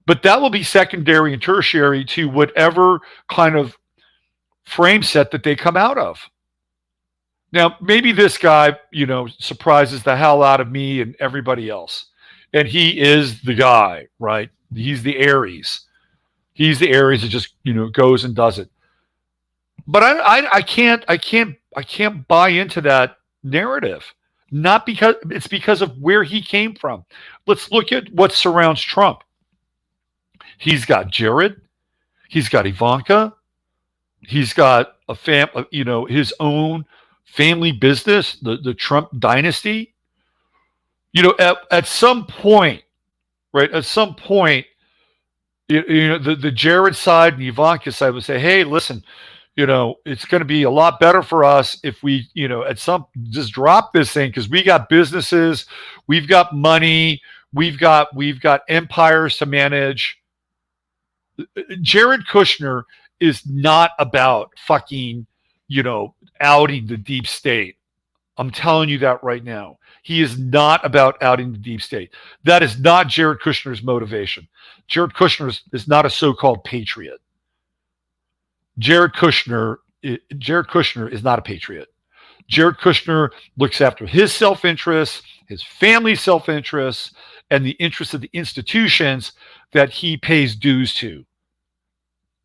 [SPEAKER 1] but that will be secondary and tertiary to whatever kind of frame set that they come out of. Now, maybe this guy, surprises the hell out of me and everybody else. And he is the guy, right? He's the Aries. He's the Aries that just, goes and does it. But I can't buy into that narrative. Not because it's because of where he came from. Let's look at what surrounds Trump. He's got Jared. He's got Ivanka. He's got his own family business, the Trump dynasty. At some point, right? At some point, the Jared side and the Ivanka side would say, "Hey, listen, it's going to be a lot better for us if we, just drop this thing because we got businesses, we've got money, we've got empires to manage." Jared Kushner is not about fucking, outing the deep state. I'm telling you that right now. He is not about outing the deep state. That is not Jared Kushner's motivation. Jared Kushner is not a so-called patriot. Jared Kushner is not a patriot. Jared Kushner looks after his self-interest, his family's self-interest, and the interests of the institutions that he pays dues to.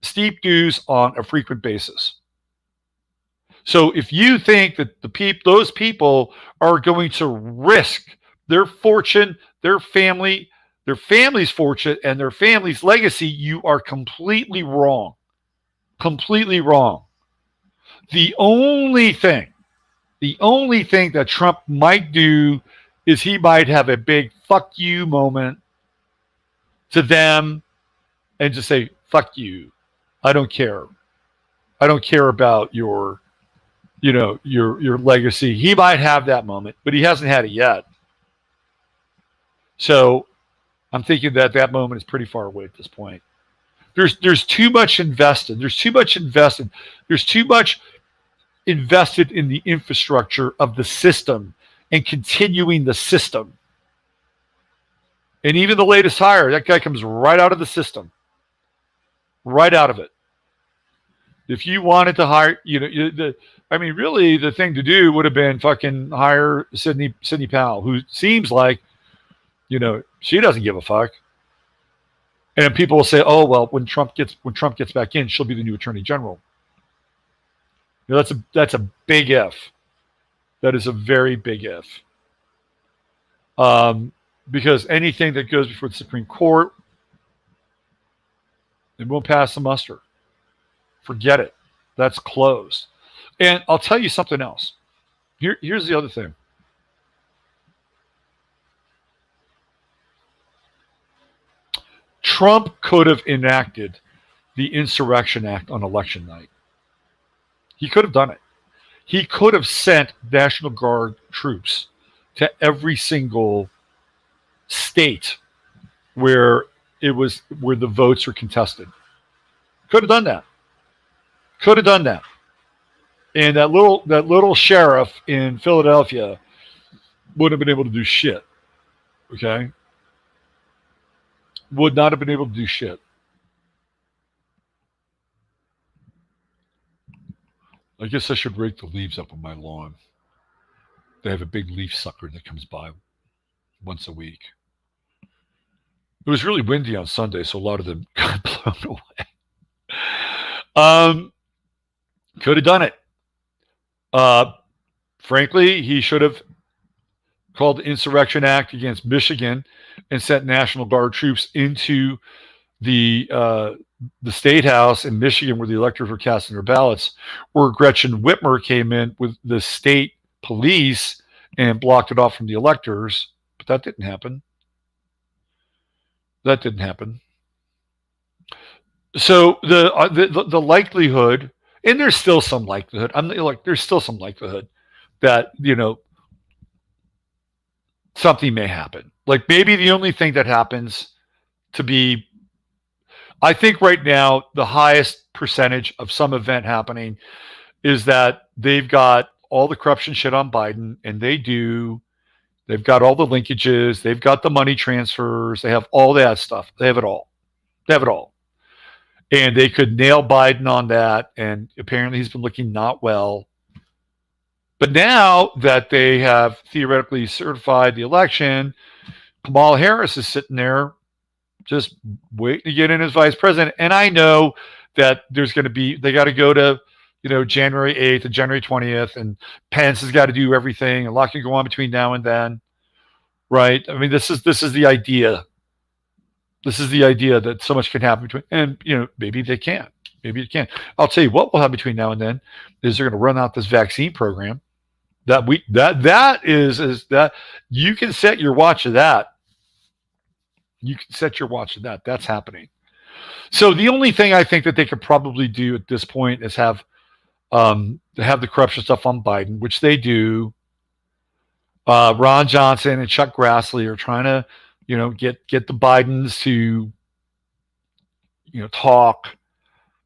[SPEAKER 1] Steep dues on a frequent basis. So if you think that those people are going to risk their fortune, their family's fortune, and their family's legacy, you are completely wrong. Completely wrong. The only thing that Trump might do is he might have a big fuck you moment to them and just say, fuck you. I don't care. I don't care about your legacy. He might have that moment, but he hasn't had it yet. So I'm thinking that moment is pretty far away at this point. There's too much invested. There's too much invested in the infrastructure of the system and continuing the system. And even the latest hire, that guy comes right out of the system. Right out of it. If you wanted to hire, really the thing to do would have been fucking hire Sidney Powell, who seems like, she doesn't give a fuck. And people will say, "Oh well, when Trump gets back in, she'll be the new attorney general." That's a big if. That is a very big if. Because anything that goes before the Supreme Court, it won't pass the muster. Forget it. That's closed. And I'll tell you something else. Here's the other thing. Trump could have enacted the Insurrection Act on election night. He could have done it. He could have sent National Guard troops to every single state where the votes were contested. Could have done that. Could have done that. And that little sheriff in Philadelphia wouldn't have been able to do shit. Okay? Would not have been able to do shit. I guess I should rake the leaves up on my lawn. They have a big leaf sucker that comes by once a week. It was really windy on Sunday, so a lot of them got blown away. Could have done it. Frankly, he should have called the Insurrection Act against Michigan and sent National Guard troops into the State House in Michigan where the electors were casting their ballots, where Gretchen Whitmer came in with the state police and blocked it off from the electors. But that didn't happen. That didn't happen. So the likelihood, and there's still some likelihood. There's still some likelihood that something may happen. Like maybe the only thing that happens to be, I think right now the highest percentage of some event happening is that they've got all the corruption shit on Biden, and they've got all the linkages, they've got the money transfers, they have all that stuff. They have it all. They have it all. And they could nail Biden on that, and apparently he's been looking not well. But now that they have theoretically certified the election, Kamala Harris is sitting there just waiting to get in as vice president. And I know that there's going to be, they got to go to, January 8th and January 20th, and Pence has got to do everything. A lot can go on between now and then, right? I mean, this is the idea. This is the idea that so much can happen between, and maybe they can. Maybe it can. I'll tell you what will happen between now and then is they're going to run out this vaccine program. That is that you can set your watch to that. You can set your watch to that. That's happening. So the only thing I think that they could probably do at this point is have the corruption stuff on Biden, which they do. Ron Johnson and Chuck Grassley are trying to, get the Bidens to, talk.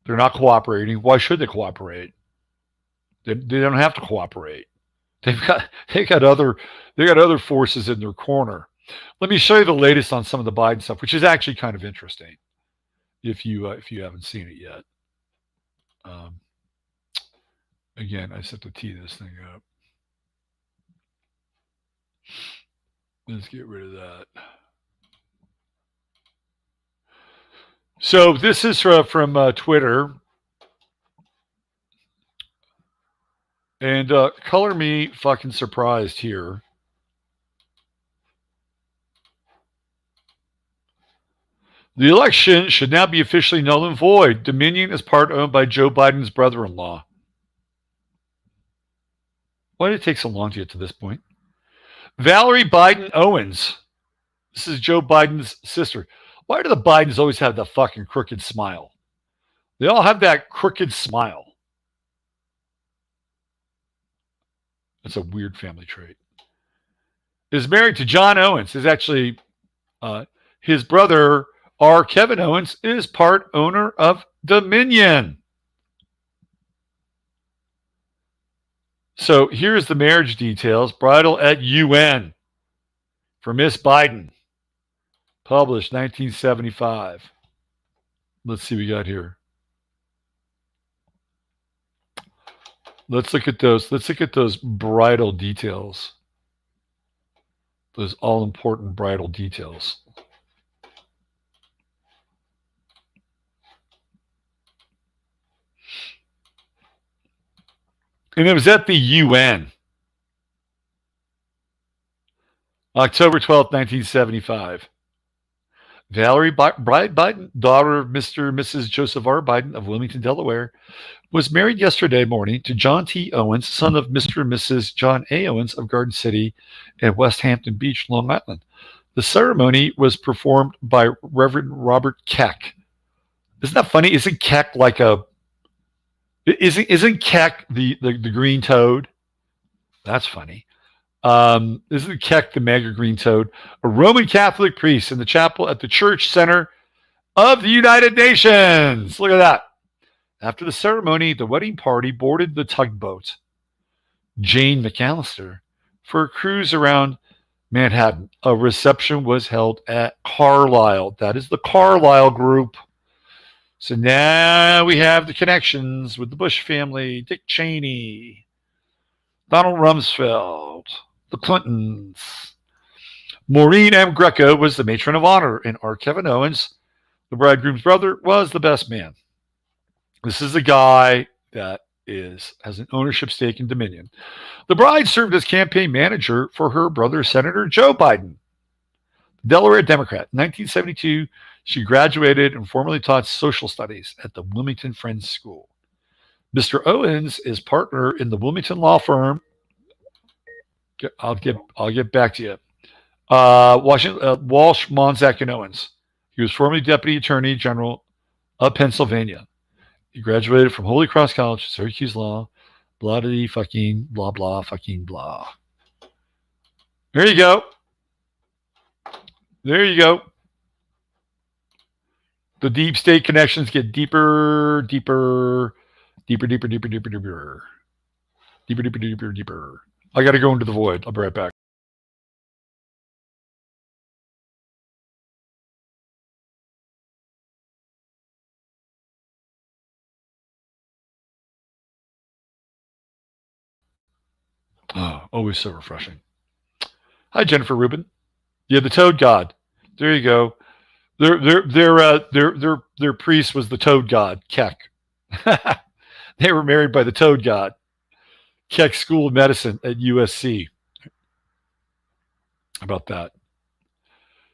[SPEAKER 1] They're not cooperating. Why should they cooperate? They don't have to cooperate. They got other forces in their corner. Let me show you the latest on some of the Biden stuff, which is actually kind of interesting. If you haven't seen it yet. Again, I just have to tee this thing up. Let's get rid of that. So this is from Twitter. And color me fucking surprised here. The election should now be officially null and void. Dominion is part owned by Joe Biden's brother-in-law. Why did it take so long to get to this point? Valerie Biden Owens. This is Joe Biden's sister. Why do the Bidens always have the fucking crooked smile? They all have that crooked smile. That's a weird family trait. Is married to John Owens. Is actually his brother, R. Kevin Owens, is part owner of Dominion. So here's the marriage details. Bridal at UN for Miss Biden. Published 1975. Let's see what we got here. Let's look at those. Let's look at those bridal details. Those all-important bridal details. And it was at the UN. October 12th, 1975. Valerie Biden, daughter of Mr. and Mrs. Joseph R. Biden of Wilmington, Delaware, was married yesterday morning to John T. Owens, son of Mr. and Mrs. John A. Owens of Garden City and West Hampton Beach, Long Island. The ceremony was performed by Reverend Robert Keck. Isn't that funny? Isn't Keck like a... Isn't Keck the green toad? That's funny. Isn't Keck the mega green toad? A Roman Catholic priest in the chapel at the Church Center of the United Nations. Look at that. After the ceremony, the wedding party boarded the tugboat Jane McAllister for a cruise around Manhattan. A reception was held at Carlisle. That is the Carlisle group. So now we have the connections with the Bush family, Dick Cheney, Donald Rumsfeld, the Clintons. Maureen M. Greco was the matron of honor, and R. Kevin Owens, the bridegroom's brother, was the best man. This is the guy that has an ownership stake in Dominion. The bride served as campaign manager for her brother, Senator Joe Biden, Delaware Democrat. In 1972, she graduated and formerly taught social studies at the Wilmington Friends School. Mr. Owens is partner in the Wilmington law firm. I'll get back to you. Walsh, Monzak, and Owens. He was formerly Deputy Attorney General of Pennsylvania. He graduated from Holy Cross College, Syracuse Law, blah fucking blah blah fucking blah. There you go. There you go. The deep state connections get deeper, deeper, deeper, deeper, deeper, deeper, deeper, deeper, deeper, deeper, deeper. I got to go into the void. I'll be right back. Oh, always so refreshing. Hi, Jennifer Rubin. Yeah, the Toad God. There you go. Their priest was the Toad God, Keck. They were married by the Toad God. Keck School of Medicine at USC. How about that?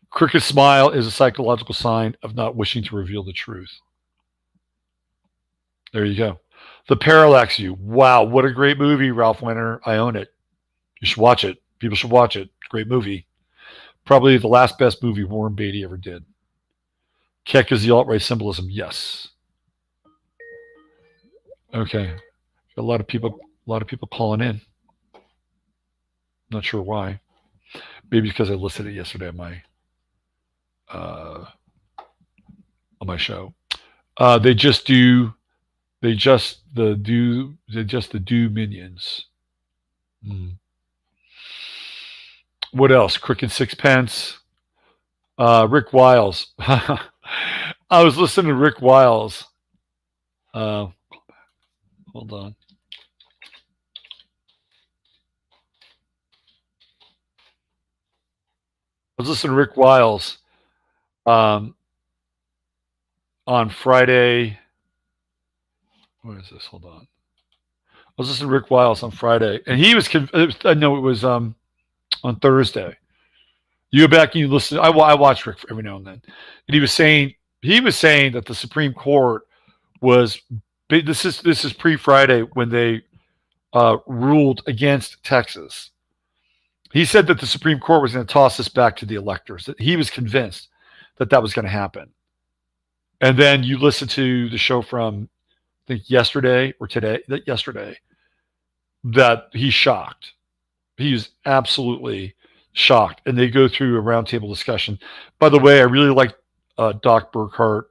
[SPEAKER 1] Crooked smile is a psychological sign of not wishing to reveal the truth. There you go. The Parallax You. Wow, what a great movie, Ralph Winter. I own it. You should watch it. People should watch it. Great movie. Probably the last best movie Warren Beatty ever did. Keck is the alt-right symbolism. Yes. Okay. A lot of people calling in. Not sure why. Maybe because I listed it yesterday on my show. They just the do minions. What else? Crooked Sixpence. Rick Wiles. I was listening to Rick Wiles. Hold on. I was listening to Rick Wiles on Friday. What is this? Hold on. I was listening to Rick Wiles on Friday, and he was. I know it was on Thursday. You go back and you listen. I watch Rick every now and then, and he was saying that the Supreme Court was. This is pre-Friday when they ruled against Texas. He said that the Supreme Court was going to toss this back to the electors. That he was convinced that was going to happen. And then you listen to the show from, I think yesterday, that he's shocked. He's absolutely shocked. And they go through a roundtable discussion. By the way, I really like Doc Burkhart,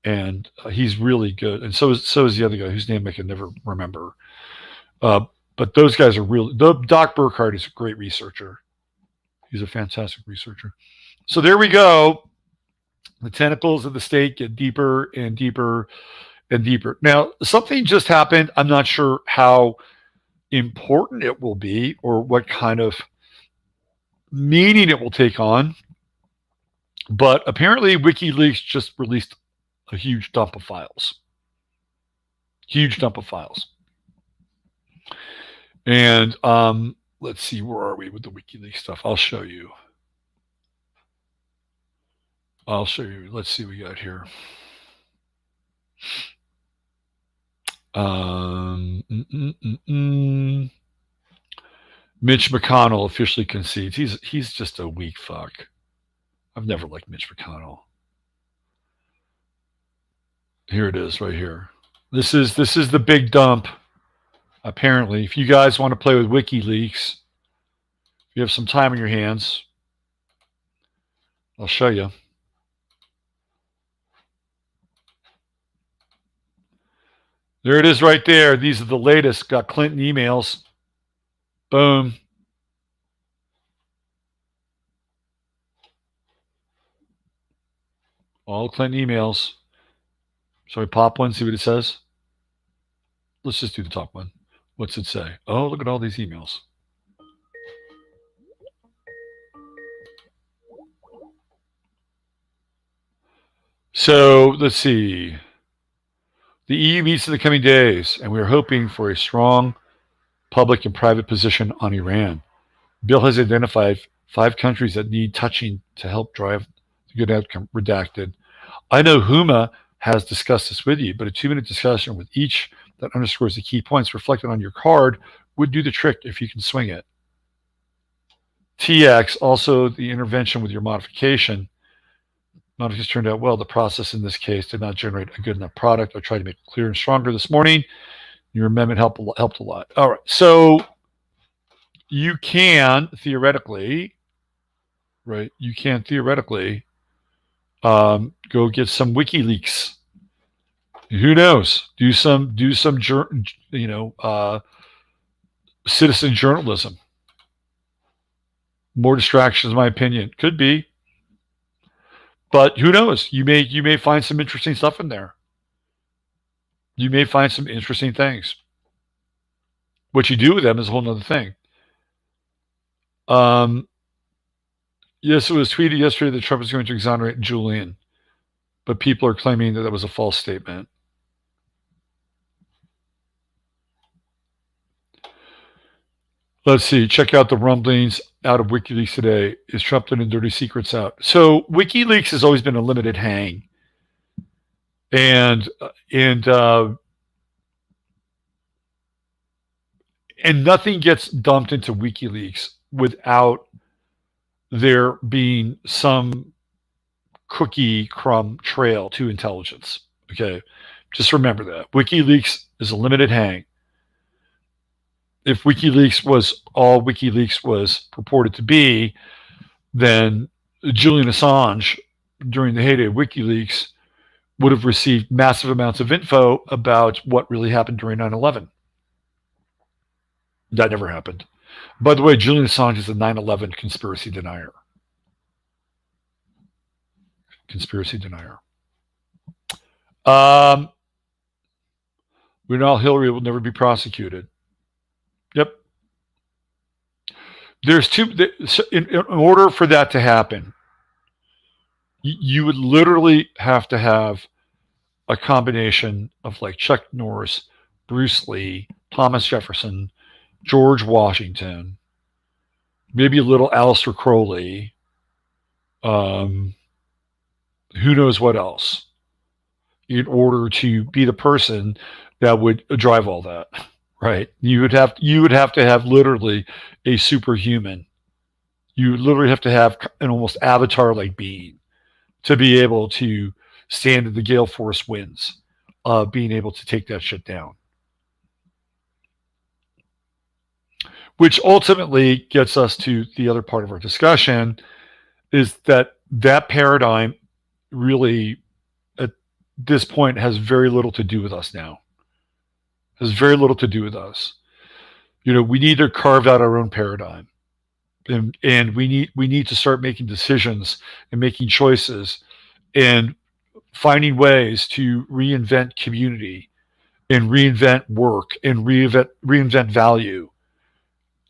[SPEAKER 1] and he's really good. And so is the other guy whose name I can never remember. But those guys are really. Doc Burkhart is a great researcher. He's a fantastic researcher. So there we go. The tentacles of the state get deeper and deeper and deeper. Now, something just happened. I'm not sure how important it will be or what kind of meaning it will take on. But apparently WikiLeaks just released a huge dump of files. Huge dump of files. And let's see, where are we with the WikiLeaks stuff? I'll show you. Let's see what we got here. Mitch McConnell officially concedes. He's just a weak fuck. I've never liked Mitch McConnell. Here it is, right here. This is the big dump. Apparently, if you guys want to play with WikiLeaks, if you have some time on your hands, I'll show you. There it is right there. These are the latest. Got Clinton emails. Boom. All Clinton emails. Shall we pop one, see what it says? Let's just do the top one. What's it say? Oh, look at all these emails. So let's see. The EU meets in the coming days, and we are hoping for a strong public and private position on Iran. Bill has identified 5 countries that need touching to help drive the good outcome. Redacted. I know Huma has discussed this with you, but a 2-minute discussion with each that underscores the key points reflected on your card would do the trick if you can swing it. TX, also the intervention with your modification. Modifications turned out well. The process in this case did not generate a good enough product. I tried to make it clear and stronger this morning. Your amendment helped a lot. All right. So you can theoretically, right? You can theoretically go get some WikiLeaks. Who knows? Do some citizen journalism. More distractions, in my opinion. Could be. But who knows? You may find some interesting stuff in there. You may find some interesting things. What you do with them is a whole other thing. Yes, it was tweeted yesterday that Trump is going to exonerate Julian, but people are claiming that was a false statement. Let's see. Check out the rumblings out of WikiLeaks today. Is Trump letting dirty secrets out? So WikiLeaks has always been a limited hang, and nothing gets dumped into WikiLeaks without there being some cookie crumb trail to intelligence. Okay, just remember that WikiLeaks is a limited hang. If WikiLeaks was all WikiLeaks was purported to be, then Julian Assange, during the heyday of WikiLeaks, would have received massive amounts of info about what really happened during 9/11. That never happened. By the way, Julian Assange is a 9/11 conspiracy denier. Conspiracy denier. We know Hillary will never be prosecuted. Yep. There's in order for that to happen, you would literally have to have a combination of like Chuck Norris, Bruce Lee, Thomas Jefferson, George Washington, maybe a little Aleister Crowley, who knows what else, in order to be the person that would drive all that. Right. You would have to have literally a superhuman. You would literally have to have an almost avatar-like being to be able to stand in the gale force winds, being able to take that shit down. Which ultimately gets us to the other part of our discussion, is that paradigm really at this point has very little to do with us now. Has very little to do with us. We need to carve out our own paradigm, and we need to start making decisions and making choices and finding ways to reinvent community and reinvent work and reinvent value.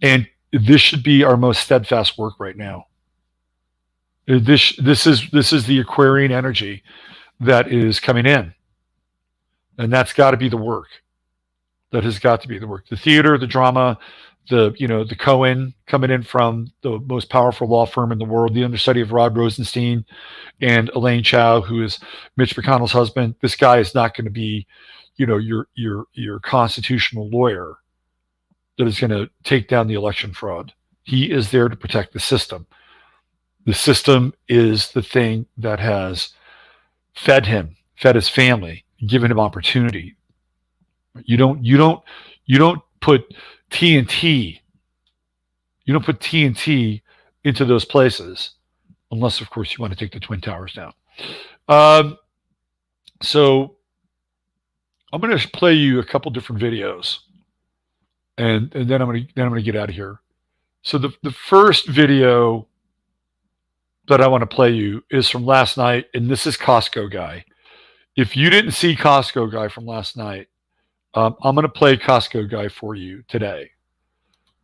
[SPEAKER 1] And this should be our most steadfast work right now. This is the Aquarian energy that is coming in, and that's got to be the work. That has got to be the work. The theater, the drama, the Cohen coming in from the most powerful law firm in the world, the understudy of Rod Rosenstein and Elaine Chao, who is Mitch McConnell's husband. This guy is not going to be, your constitutional lawyer that is going to take down the election fraud. He is there to protect the system. The system is the thing that has fed him, fed his family, given him opportunity. You don't put TNT. You don't put TNT into those places, unless, of course, you want to take the Twin Towers down. So I'm going to play you a couple different videos, and then I'm going to get out of here. So the first video that I want to play you is from last night, and this is Costco Guy. If you didn't see Costco Guy from last night, I'm going to play Costco Guy for you today.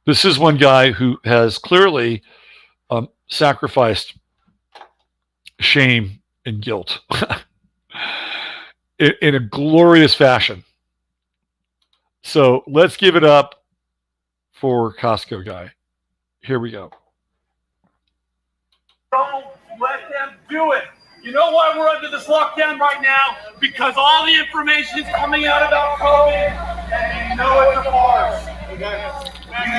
[SPEAKER 1] This is one guy who has clearly sacrificed shame and guilt in a glorious fashion. So let's give it up for Costco Guy. Here we go.
[SPEAKER 4] Don't let them do it. You know why we're under this lockdown right now? Because all the information is coming out about COVID, and you know it's a farce. You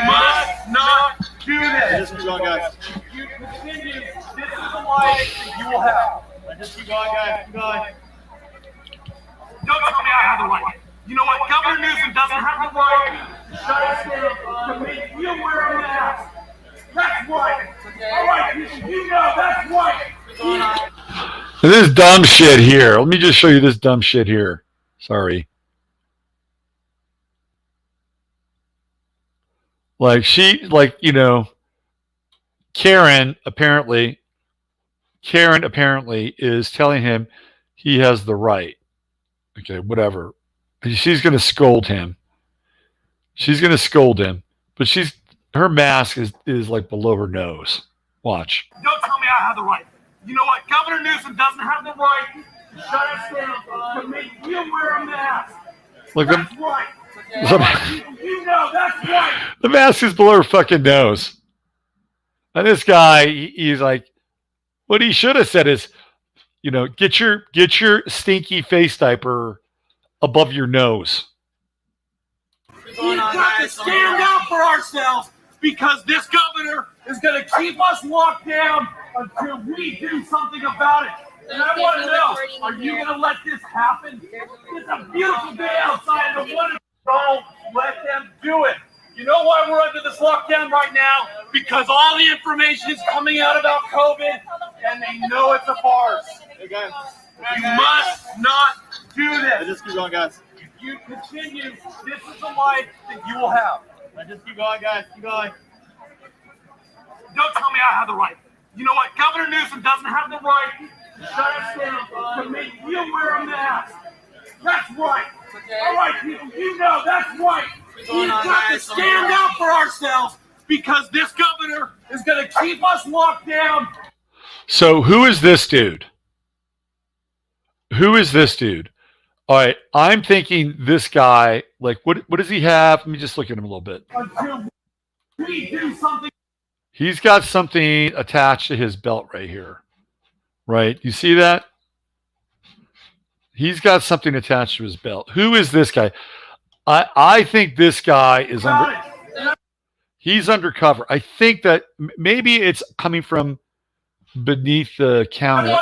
[SPEAKER 4] must not do this.
[SPEAKER 5] Just keep going, guys.
[SPEAKER 4] If you continue, this is the life that you will have.
[SPEAKER 5] Just keep going, guys. Keep going.
[SPEAKER 4] Don't tell me I have the right. You know what? Governor Newsom doesn't have the right to shut us down, to make you wear a mask. That's right. All right, people, you know that's right.
[SPEAKER 1] This dumb shit here. Let me just show you this dumb shit here. Sorry. Karen apparently is telling him he has the right. Okay, whatever. She's going to scold him. But her mask is like below her nose. Watch.
[SPEAKER 4] Don't tell me I have the right. You know what? Governor Newsom doesn't have the right to shut us down, to make you wear a mask.
[SPEAKER 1] Look,
[SPEAKER 4] That's right. All right, people, you know that's right.
[SPEAKER 1] the mask is below her fucking nose. And this guy, he's like, what he should have said is, get your stinky face diaper above your nose.
[SPEAKER 4] We've got to stand out for ourselves because this governor is going to keep us locked down until we do something about it. And I want to know, are you going to let this happen? It's a beautiful day outside, and don't let them do it. You know why we're under this lockdown right now? Because all the information is coming out about COVID, and they know it's a farce.
[SPEAKER 5] Okay.
[SPEAKER 4] You must not do this.
[SPEAKER 5] Just keep going, guys.
[SPEAKER 4] If you continue, this is the life that you will have.
[SPEAKER 5] Just keep going, guys. Keep going.
[SPEAKER 4] Don't tell me I have the right. You know what? Governor Newsom doesn't have the right to shut us down, to make you wear a mask. That's right. All right, people, you know that's right. We've got to stand out for ourselves because this governor is going to keep us locked down.
[SPEAKER 1] So who is this dude? All right, I'm thinking this guy, like, what does he have? Let me just look at him a little bit.
[SPEAKER 4] Until we do something.
[SPEAKER 1] He's got something attached to his belt right here. Right? You see that? He's got something attached to his belt. Who is this guy? I think this guy is he's undercover. I think that maybe it's coming from beneath the counter.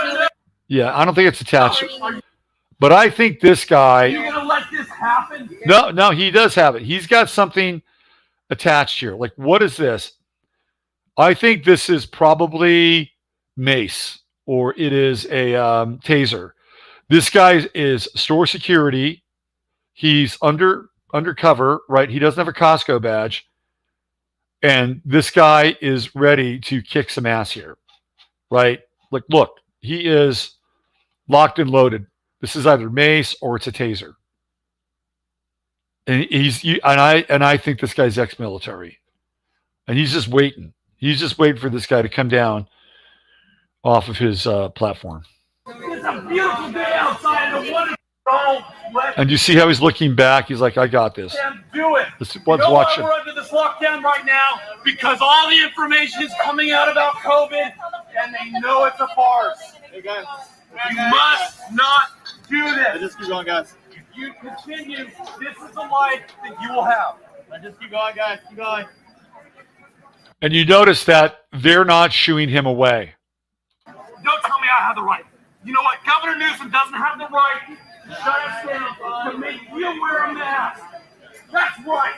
[SPEAKER 1] Yeah, I don't think it's attached. But I think this guy.
[SPEAKER 4] Are you going to let this happen?
[SPEAKER 1] No, he does have it. He's got something attached here. Like, what is this? I think this is probably mace, or it is a taser. This guy is store security. He's undercover, right? He doesn't have a Costco badge. And this guy is ready to kick some ass here, right? Like, look, he is locked and loaded. This is either mace or it's a taser. And I think this guy's ex-military. And he's just waiting. He's just waiting for this guy to come down off of his platform.
[SPEAKER 4] It's a beautiful day outside. Don't let
[SPEAKER 1] And you see how he's looking back? He's like, I got this.
[SPEAKER 4] them do it.
[SPEAKER 1] Let's
[SPEAKER 4] You know
[SPEAKER 1] watch
[SPEAKER 4] why
[SPEAKER 1] it.
[SPEAKER 4] we're under this lockdown right now? Because all the information is coming out about COVID, and they know it's a farce.
[SPEAKER 5] Okay.
[SPEAKER 4] You must not do this.
[SPEAKER 5] Just keep going, guys.
[SPEAKER 4] If you continue, this is the life that you will have.
[SPEAKER 5] Just keep going, guys. Keep going.
[SPEAKER 1] And you notice that they're not shooing him away.
[SPEAKER 4] Don't tell me I have the right. You know what? Governor Newsom doesn't have the right to shut us down, to make you wear a mask. That's right.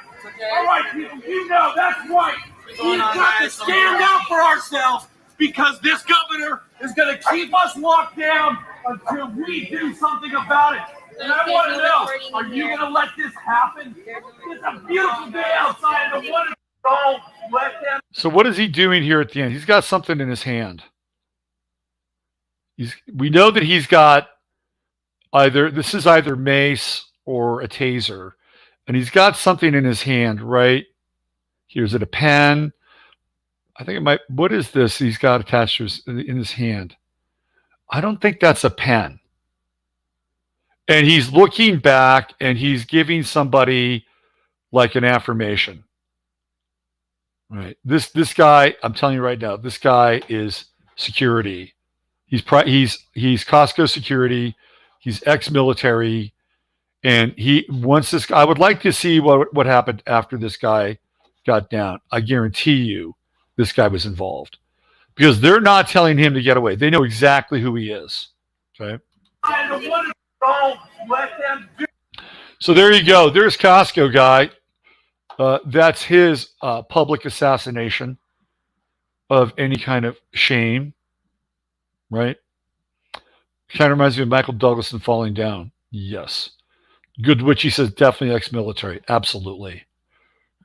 [SPEAKER 4] All right, people, you know that's right. We've got to stand out for ourselves because this governor is going to keep us locked down until we do something about it. And I want to know, are you going to let this happen? It's a beautiful day outside. And don't let them.
[SPEAKER 1] So what is he doing here at the end? He's got something in his hand. We know that he's got this is either mace or a taser, and he's got something in his hand, right? Here's it, a pen. I think it might. What is this he's got attached to in his hand? I don't think that's a pen. And he's looking back and he's giving somebody like an affirmation. Right. This guy, I'm telling you right now, this guy is security. He's Costco security. He's ex-military, and he wants this. I would like to see what happened after this guy got down. I guarantee you, this guy was involved because they're not telling him to get away. They know exactly who he is. Okay.
[SPEAKER 4] Don't let them do.
[SPEAKER 1] So there you go. There's Costco guy. That's his public assassination of any kind of shame, right? Kind of reminds me of Michael Douglas and falling down. Yes. Good Witchy says definitely ex-military. Absolutely.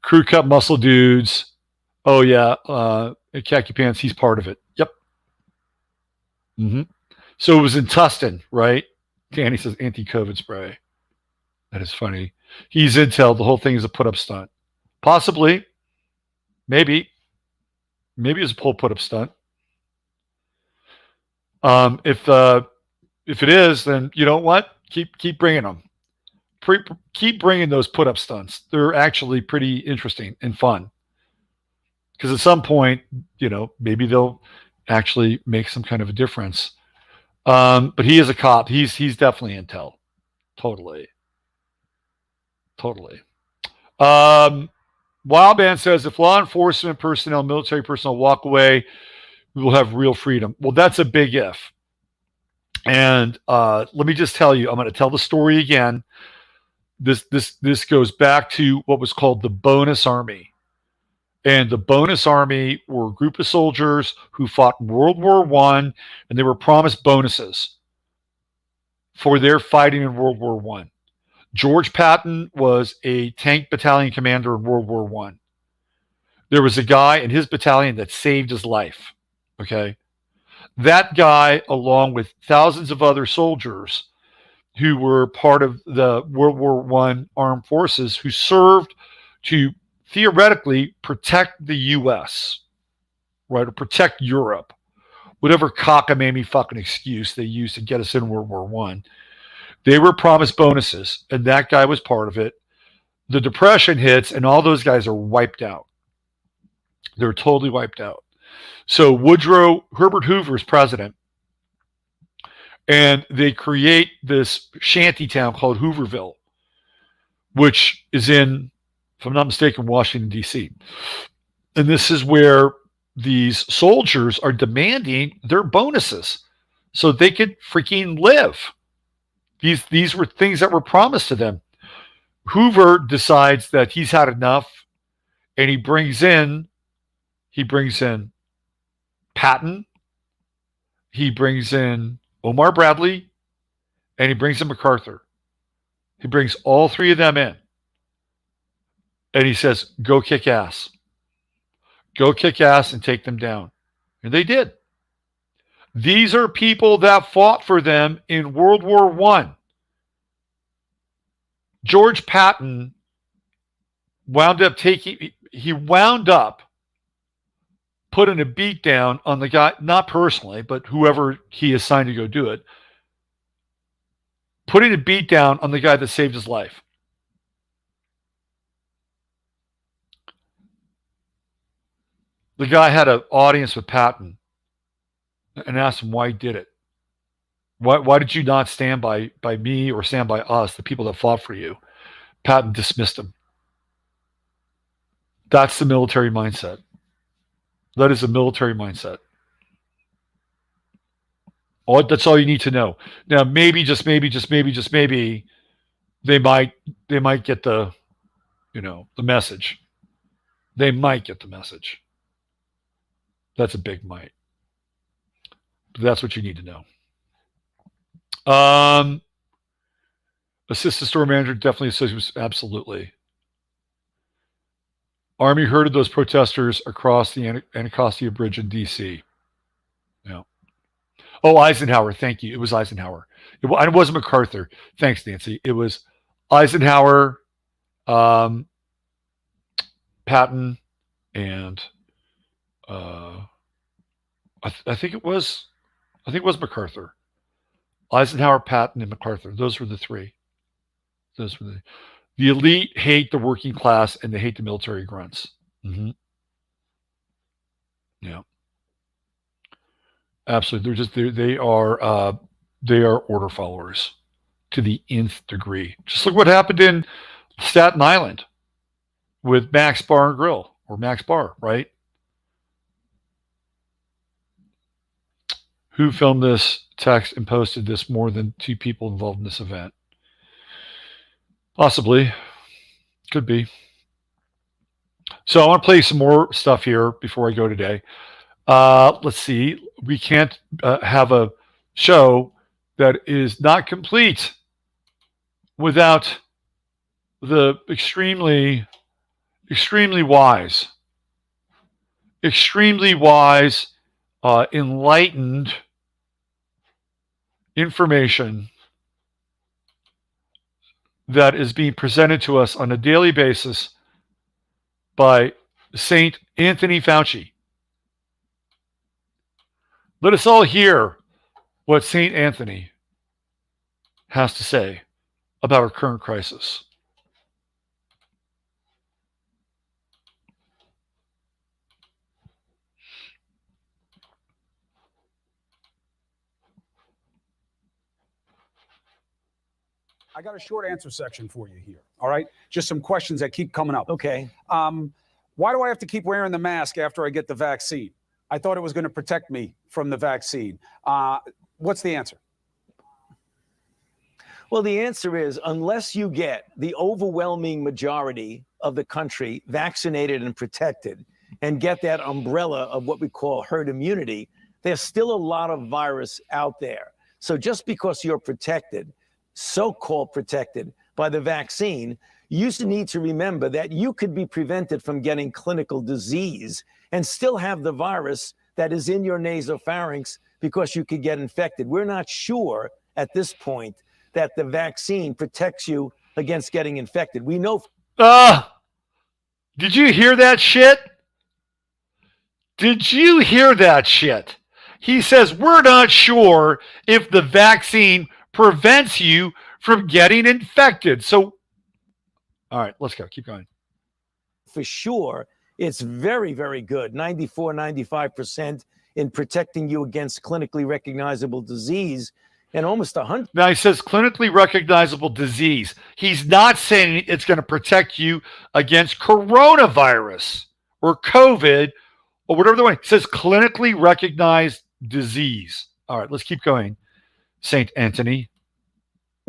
[SPEAKER 1] Crew cut muscle dudes. Oh yeah. Khaki pants. He's part of it. Yep. Mm-hmm. So it was in Tustin, right? Danny says anti-COVID spray. That is funny. He's intel. The whole thing is a put-up stunt. Possibly. Maybe. Maybe it's a put-up stunt. If it is, then you know what? Keep bringing them. Keep bringing those put-up stunts. They're actually pretty interesting and fun. Because at some point, maybe they'll actually make some kind of a difference. But he is a cop. He's definitely intel. Totally. Wildman says if law enforcement personnel, military personnel walk away, we will have real freedom. Well, that's a big if. And let me just tell you, I'm going to tell the story again. This goes back to what was called the Bonus Army. And the Bonus Army were a group of soldiers who fought in World War I, and they were promised bonuses for their fighting in World War I. George Patton was a tank battalion commander in World War I. There was a guy in his battalion that saved his life. Okay. That guy, along with thousands of other soldiers who were part of the World War I armed forces who served to theoretically protect the U.S., right, or protect Europe, whatever cockamamie fucking excuse they used to get us in World War I. They were promised bonuses, and that guy was part of it. The Depression hits, and all those guys are wiped out. They're totally wiped out. So Herbert Hoover is president, and they create this shanty town called Hooverville, which is in, if I'm not mistaken, Washington, D.C. And this is where these soldiers are demanding their bonuses so they could freaking live. These were things that were promised to them. Hoover decides that he's had enough, and he brings in Patton, he brings in Omar Bradley, and he brings in MacArthur. He brings all three of them in. And he says, go kick ass. Go kick ass and take them down. And they did. These are people that fought for them in World War I. George Patton wound up putting a beat down on the guy, not personally, but whoever he assigned to go do it, putting a beat down on the guy that saved his life. The guy had an audience with Patton and asked him why he did it. Why did you not stand by me or stand by us, the people that fought for you? Patton dismissed him. That's the military mindset. That is a military mindset. That's all you need to know. Now, maybe, just maybe, they might get the message. They might get the message. That's a big might. But that's what you need to know. Assistant store manager, definitely associated with, absolutely. Army herded those protesters across the Anacostia Bridge in D.C. Yeah. Oh, Eisenhower. Thank you. It was Eisenhower. It wasn't MacArthur. Thanks, Nancy. It was Eisenhower, Patton, and I think it was MacArthur. Eisenhower, Patton, and MacArthur. Those were the three. Those were the elite hate the working class and they hate the military grunts. Mm-hmm. Yeah, absolutely. They are order followers to the nth degree. Just look what happened in Staten Island with Max Bar and Grill, or Max Bar, right? Who filmed this text and posted this? More than 2 people involved in this event. Possibly. Could be. So I want to play some more stuff here before I go today. Let's see. We can't have a show that is not complete without the extremely wise, enlightened information that is being presented to us on a daily basis by St. Anthony Fauci. Let us all hear what St. Anthony has to say about our current crisis.
[SPEAKER 6] I got a short answer section for you here. All right. Just some questions that keep coming up.
[SPEAKER 7] Okay.
[SPEAKER 6] Why do I have to keep wearing the mask after I get the vaccine? I thought it was going to protect me from the vaccine. What's the answer?
[SPEAKER 7] Well, the answer is unless you get the overwhelming majority of the country vaccinated and protected and get that umbrella of what we call herd immunity, there's still a lot of virus out there. So just because you're protected, so-called protected by the vaccine, you need to remember that you could be prevented from getting clinical disease and still have the virus that is in your nasopharynx because you could get infected. We're not sure at this point that the vaccine protects you against getting infected. We know.
[SPEAKER 1] Did you hear that shit? Did you hear that shit? He says, we're not sure if the vaccine prevents you from getting infected. So, all right, let's go. Keep going.
[SPEAKER 7] For sure, it's very, very good. 94, 95% in protecting you against clinically recognizable disease, and almost 100.
[SPEAKER 1] Now he says clinically recognizable disease. He's not saying it's going to protect you against coronavirus or COVID or whatever the one. He says clinically recognized disease. All right, let's keep going. St. Anthony.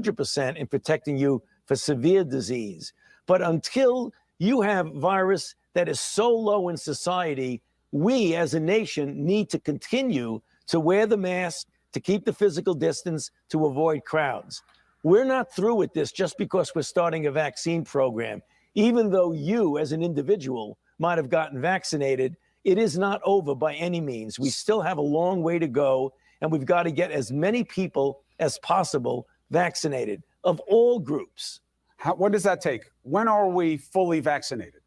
[SPEAKER 7] 100% in protecting you for severe disease. But until you have virus that is so low in society, we as a nation need to continue to wear the mask, to keep the physical distance, to avoid crowds. We're not through with this just because we're starting a vaccine program. Even though you as an individual might have gotten vaccinated, it is not over by any means. We still have a long way to go, and we've got to get as many people as possible vaccinated of all groups.
[SPEAKER 6] What does that take? When are we fully vaccinated?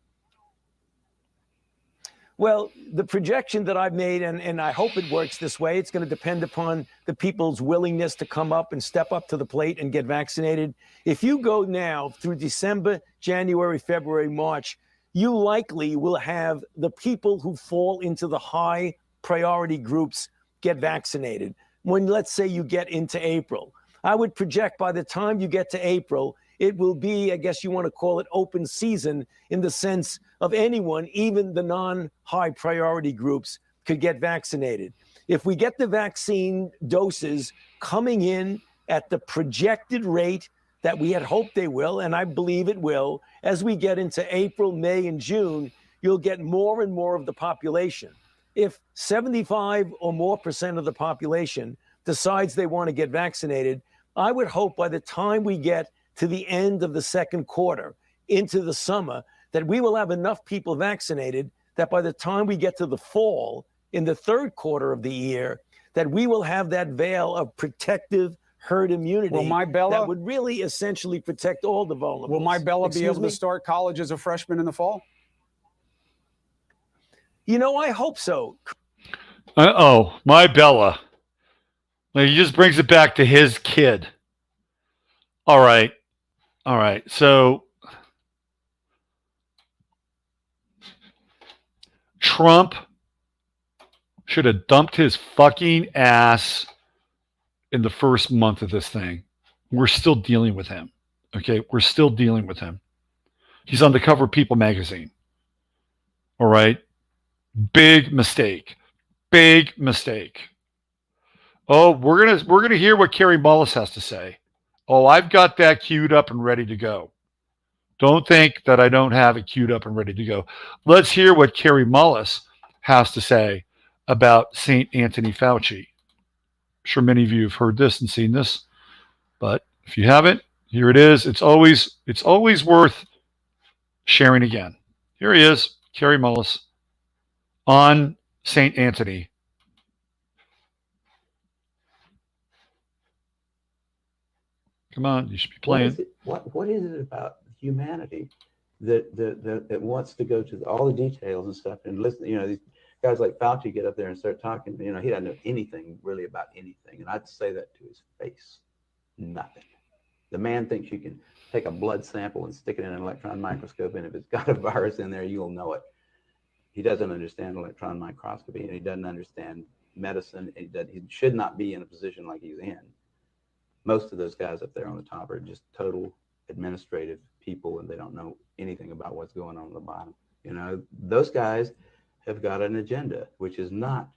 [SPEAKER 7] Well, the projection that I've made, and I hope it works this way, it's going to depend upon the people's willingness to come up and step up to the plate and get vaccinated. If you go now through December, January, February, March, you likely will have the people who fall into the high priority groups get vaccinated. When, let's say, you get into April, I would project by the time you get to April, it will be, I guess you want to call it open season in the sense of anyone, even the non-high priority groups, could get vaccinated. If we get the vaccine doses coming in at the projected rate that we had hoped they will, and I believe it will, as we get into April, May, and June, you'll get more and more of the population. If 75 or more % of the population decides they want to get vaccinated, I would hope by the time we get to the end of the second quarter into the summer, that we will have enough people vaccinated that by the time we get to the fall in the third quarter of the year, that we will have that veil of protective herd immunity
[SPEAKER 6] Will my Bella,
[SPEAKER 7] that would really essentially protect all the vulnerable.
[SPEAKER 6] will my Bella be
[SPEAKER 7] Excuse
[SPEAKER 6] able
[SPEAKER 7] me?
[SPEAKER 6] to start college as a freshman in the fall?
[SPEAKER 7] You know, I hope so.
[SPEAKER 1] Uh-oh, my Bella. Like, he just brings it back to his kid. All right. All right. So Trump should have dumped his fucking ass in the first month of this thing. We're still dealing with him. Okay? We're still dealing with him. He's on the cover of People magazine. All right? Big mistake. Big mistake. Oh, we're gonna hear what Kerry Mullis has to say. Oh, I've got that queued up and ready to go. Don't think that I don't have it queued up and ready to go. Let's hear what Kerry Mullis has to say about St. Anthony Fauci. I'm sure many of you have heard this and seen this, but if you haven't, here it is. It's always worth sharing again. Here he is, Kerry Mullis, on St. Anthony. Come on, you should be playing.
[SPEAKER 8] What is it about humanity that wants to go to all the details and stuff and listen? You know, these guys like Fauci get up there and start talking. You know, he doesn't know anything really about anything, and I'd say that to his face. Nothing. The man thinks you can take a blood sample and stick it in an electron microscope, and if it's got a virus in there, you'll know it. He doesn't understand electron microscopy, and he doesn't understand medicine. He should not be in a position like he's in. Most of those guys up there on the top are just total administrative people, and they don't know anything about what's going on the bottom. You know, those guys have got an agenda, which is not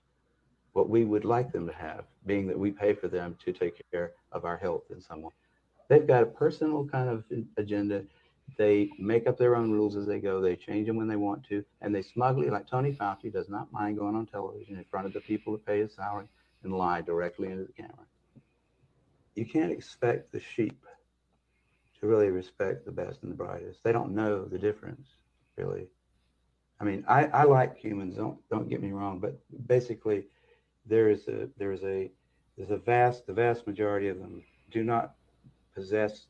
[SPEAKER 8] what we would like them to have, being that we pay for them to take care of our health in some way. They've got a personal kind of agenda. They make up their own rules as they go. They change them when they want to, and they smugly, like Tony Fauci, does not mind going on television in front of the people that pay his salary and lie directly into the camera. You can't expect the sheep to really respect the best and the brightest. They don't know the difference, really. I mean, I like humans. Don't get me wrong, but basically, the vast majority of them do not possess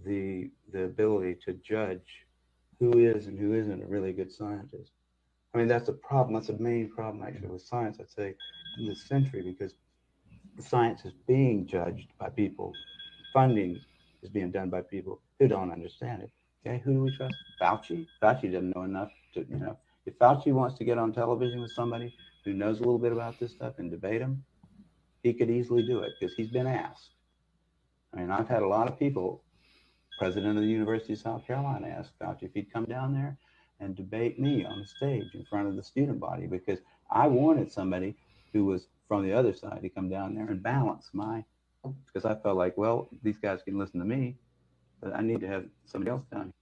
[SPEAKER 8] the ability to judge who is and who isn't a really good scientist. I mean, that's a problem. That's a main problem actually with science, I'd say, in this century, because science is being judged by people. Funding is being done by people who don't understand it. Okay, who do we trust? Fauci? Fauci doesn't know enough to, you know. If Fauci wants to get on television with somebody who knows a little bit about this stuff and debate him, he could easily do it because he's been asked. I mean, I've had a lot of people, president of the University of South Carolina asked Fauci if he'd come down there and debate me on the stage in front of the student body, because I wanted somebody who was from the other side to come down there and balance because I felt like, well, these guys can listen to me, but I need to have somebody else down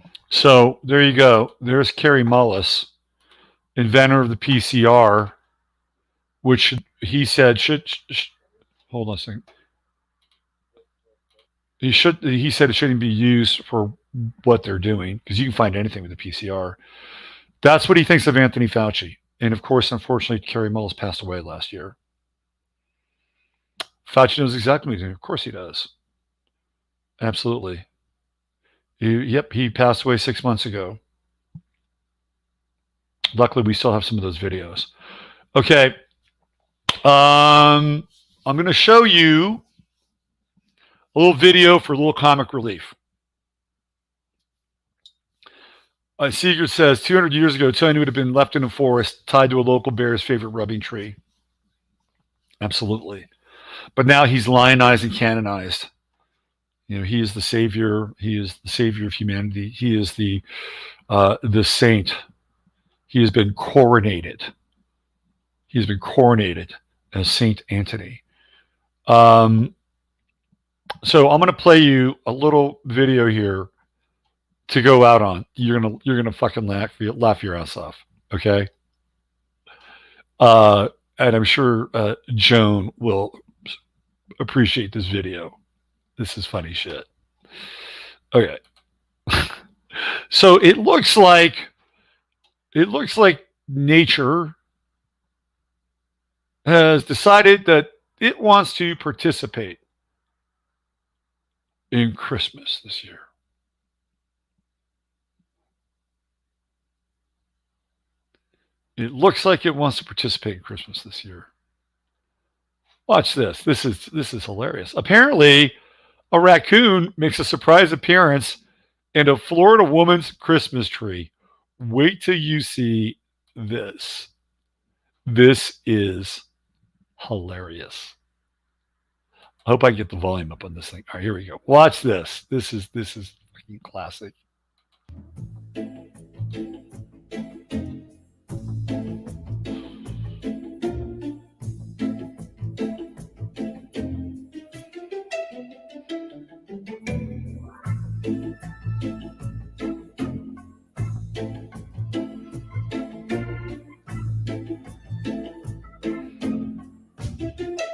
[SPEAKER 8] here.
[SPEAKER 1] So there you go. There's Kerry Mullis, inventor of the PCR, which he said should hold on a second. He said it shouldn't be used for what they're doing, because you can find anything with the PCR. That's what he thinks of Anthony Fauci. And of course, unfortunately, Kerry Mullis passed away last year. Fauci knows exactly what he's doing. Of course he does. Absolutely. He passed away 6 months ago. Luckily, we still have some of those videos. Okay. I'm going to show you a little video for a little comic relief. Seeger says, 200 years ago, Tony would have been left in a forest tied to a local bear's favorite rubbing tree. Absolutely. But now he's lionized and canonized. You know, he is the savior. He is the savior of humanity. He is the saint. He has been coronated. He has been coronated as Saint Anthony. So I'm going to play you a little video here to go out on. You're gonna fucking laugh your ass off. Okay. And I'm sure Joan will appreciate this video. This is funny shit. Okay. So it looks like nature has decided that it wants to participate in Christmas this year. It looks like it wants to participate in Christmas this year. Watch this. This is hilarious. Apparently, a raccoon makes a surprise appearance in a Florida woman's Christmas tree. Wait till you see this. This is hilarious. I hope I get the volume up on this thing. All right, here we go. Watch this. This is fucking classic.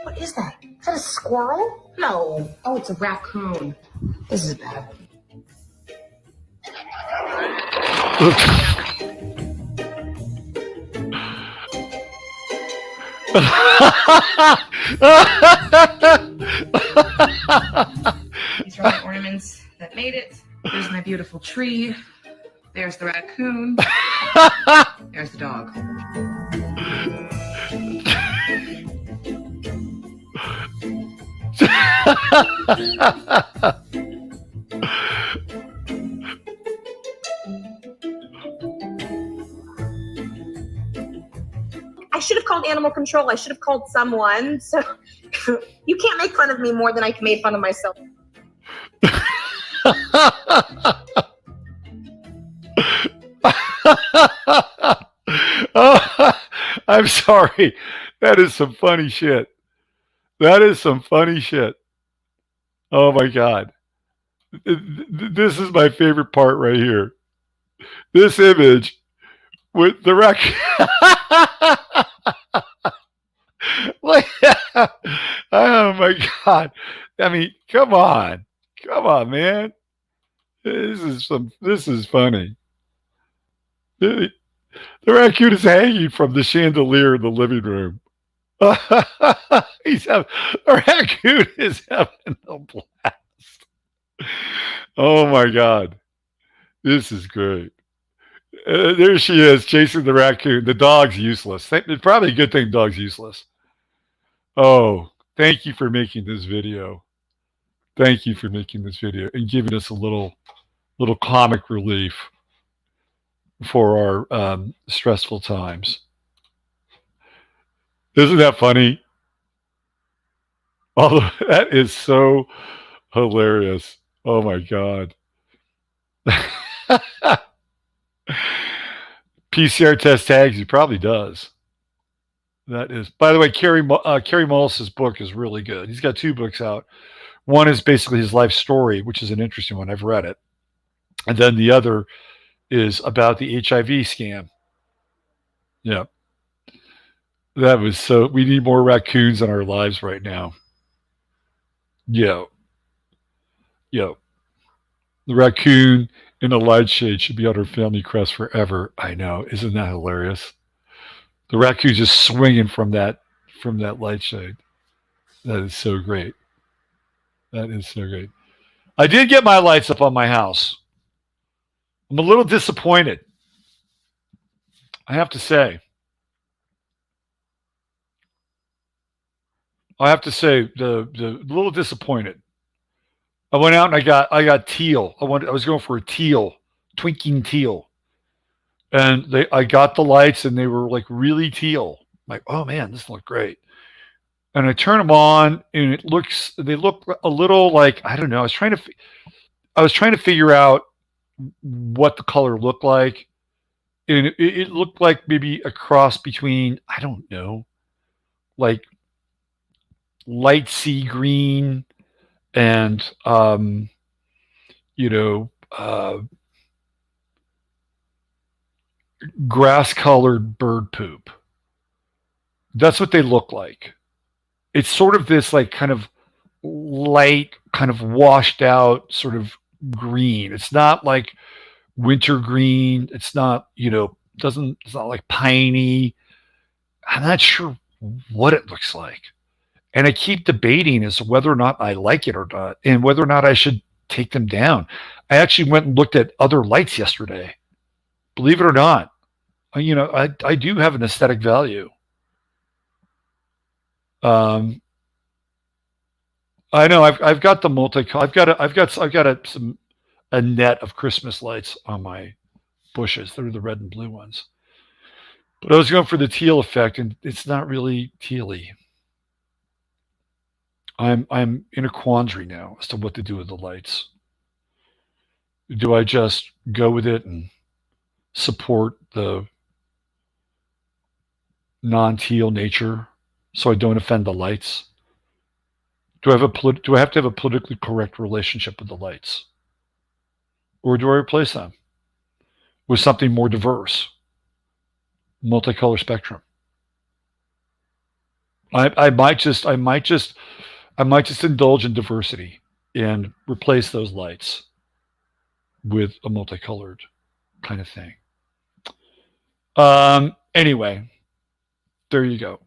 [SPEAKER 9] What is that? Is that a squirrel? No. Oh, it's a raccoon. This is bad. These are my ornaments that made it. There's my beautiful tree. There's the raccoon. There's the dog.
[SPEAKER 10] I should have called animal control. I should have called someone. So you can't make fun of me more than I can make fun of myself.
[SPEAKER 1] I'm sorry. That is some funny shit. That is some funny shit. Oh my God. This is my favorite part right here. This image with the raccoon. Like, oh my God. I mean, come on. Come on, man. This is funny. The raccoon is hanging from the chandelier in the living room. The raccoon is having a blast. Oh my God. This is great. There she is chasing the raccoon. The dog's useless. It's probably a good thing the dog's useless. Oh, thank you for making this video. Thank you for making this video and giving us a little comic relief for our stressful times. Isn't that funny? Oh, that is so hilarious. Oh my God. PCR test tags, he probably does. That is, by the way, Kerry Mullis's book is really good. He's got 2 books out. One is basically his life story, which is an interesting one. I've read it. And then the other is about the HIV scam. Yeah. That was so, we need more raccoons in our lives right now. Yo. The raccoon in a light shade should be on our family crest forever. I know. Isn't that hilarious? The raccoon's just swinging from that light shade. That is so great. That is so great. I did get my lights up on my house. I'm a little disappointed. I have to say. The little disappointed. I went out and I got teal. I was going for a teal, twinking teal. And I got the lights and they were like really teal. I'm like, oh man, this looks great. And I turn them on and they look a little like, I don't know. I was trying to figure out what the color looked like. And it looked like maybe a cross between, I don't know, like light sea green and, grass colored bird poop. That's what they look like. It's sort of this like kind of light kind of washed out sort of green. It's not like winter green. It's not, it's not like piney. I'm not sure what it looks like. And I keep debating as to whether or not I like it or not, and whether or not I should take them down. I actually went and looked at other lights yesterday. Believe it or not, I do have an aesthetic value. I know I've got the I've got a net of Christmas lights on my bushes. They're the red and blue ones. But I was going for the teal effect, and it's not really tealy. I'm in a quandary now as to what to do with the lights. Do I just go with it and support the non-teal nature so I don't offend the lights? Do I have to have a politically correct relationship with the lights? Or do I replace them with something more diverse? Multicolor spectrum. I might just indulge in diversity and replace those lights with a multicolored kind of thing. Anyway, there you go.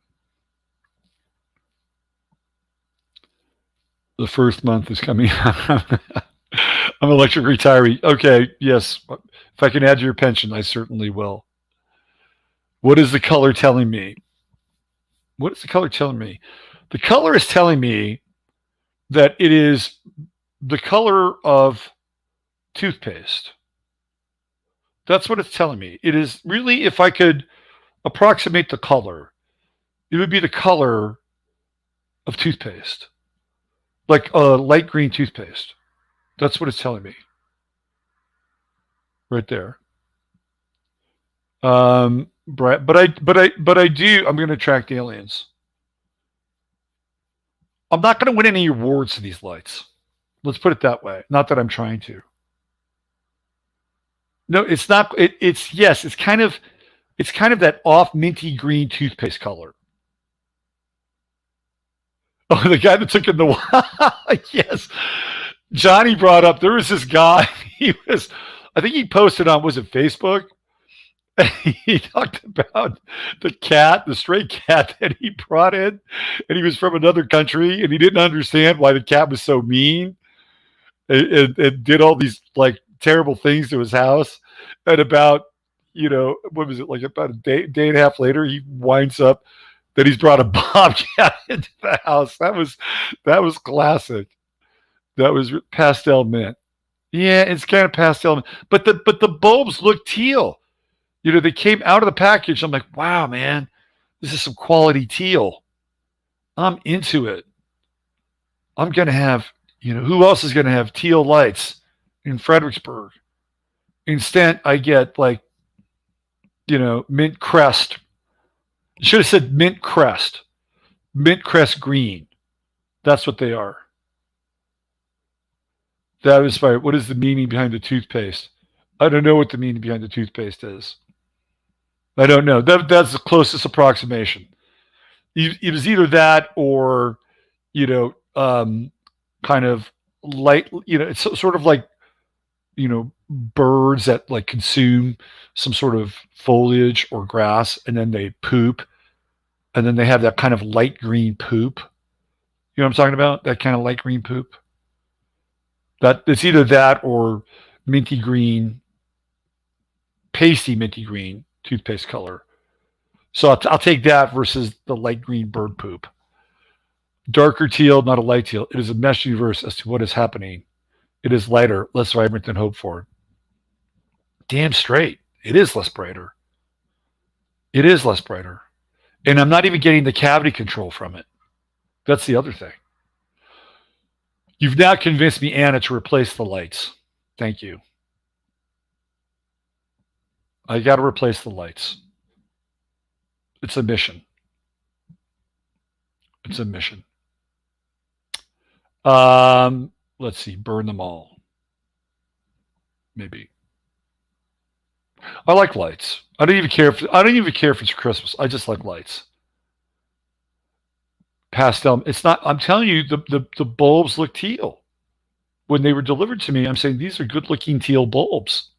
[SPEAKER 1] The first month is coming. I'm an electric retiree. Okay, yes. If I can add to your pension, I certainly will. What is the color telling me? What is the color telling me? The color is telling me that it is the color of toothpaste. That's what it's telling me. It is really, if I could approximate the color, it would be the color of toothpaste. Like a light green toothpaste. That's what it's telling me. Right there. But I do. I'm going to attract aliens. I'm not going to win any awards for these lights. Let's put it that way. Not that I'm trying to. No, it's not. It's yes. It's kind of that off minty green toothpaste color. Oh, the guy that took in the yes. Johnny brought up, there was this guy. I think he posted on, was it Facebook? He talked about the stray cat that he brought in, and he was from another country, and he didn't understand why the cat was so mean, and did all these like terrible things to his house. And about, what was it, like about a day and a half later, he winds up that he's brought a bobcat into the house. That was classic. That was pastel mint. Yeah, it's kind of pastel mint, but the bulbs look teal. They came out of the package. I'm like, wow, man, this is some quality teal. I'm into it. I'm going to have, who else is going to have teal lights in Fredericksburg? Instead, I get like, mint crest. You should have said mint crest green. That's what they are. That was fire. What is the meaning behind the toothpaste? I don't know what the meaning behind the toothpaste is. I don't know. That's the closest approximation. It was either that or, kind of light, it's sort of like, birds that like consume some sort of foliage or grass, and then they poop, and then they have that kind of light green poop. You know what I'm talking about? That kind of light green poop. That it's either that or minty green, pasty minty green toothpaste color. So I'll take that versus the light green bird poop. Darker teal, not a light teal. It is a mesh universe as to what is happening. It is lighter, less vibrant than hoped for. Damn straight. It is less brighter. It is less brighter. And I'm not even getting the cavity control from it. That's the other thing. You've now convinced me, Anna, to replace the lights. Thank you. I got to replace the lights. It's a mission. It's a mission. Let's see. Burn them all. Maybe. I like lights. I don't even care if it's Christmas. I just like lights. Pastel. It's not. I'm telling you, the bulbs look teal. when they were delivered to me, I'm saying these are good-looking teal bulbs.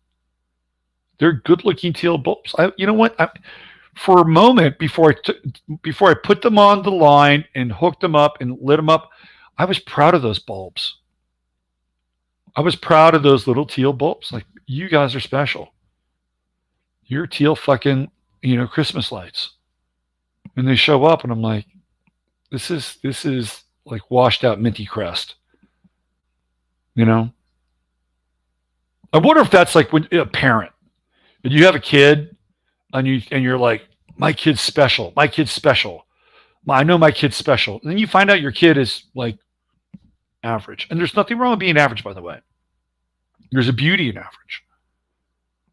[SPEAKER 1] They're good-looking teal bulbs. You know what? For a moment before I put them on the line and hooked them up and lit them up, I was proud of those bulbs. I was proud of those little teal bulbs. Like, you guys are special. You're teal fucking, Christmas lights. And they show up, and I'm like, this is like washed out Minty Crest. I wonder if that's like when a parent, and you have a kid, and you're like, my kid's special. My kid's special. I know my kid's special. And then you find out your kid is like average. And there's nothing wrong with being average, by the way. There's a beauty in average.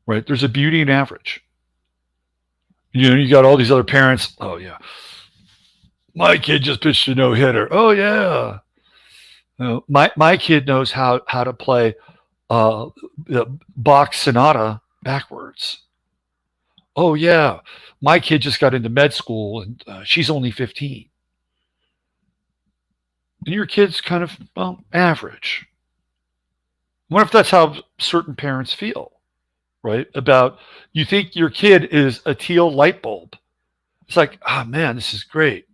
[SPEAKER 1] Right? There's a beauty in average. You got all these other parents. Oh, yeah. My kid just pitched a no-hitter. Oh, yeah. My kid knows how to play the Bach sonata backwards. Oh, yeah. My kid just got into med school, and she's only 15. And your kid's kind of, average. I wonder if that's how certain parents feel, right? About, you think your kid is a teal light bulb. It's like, oh, man, this is great.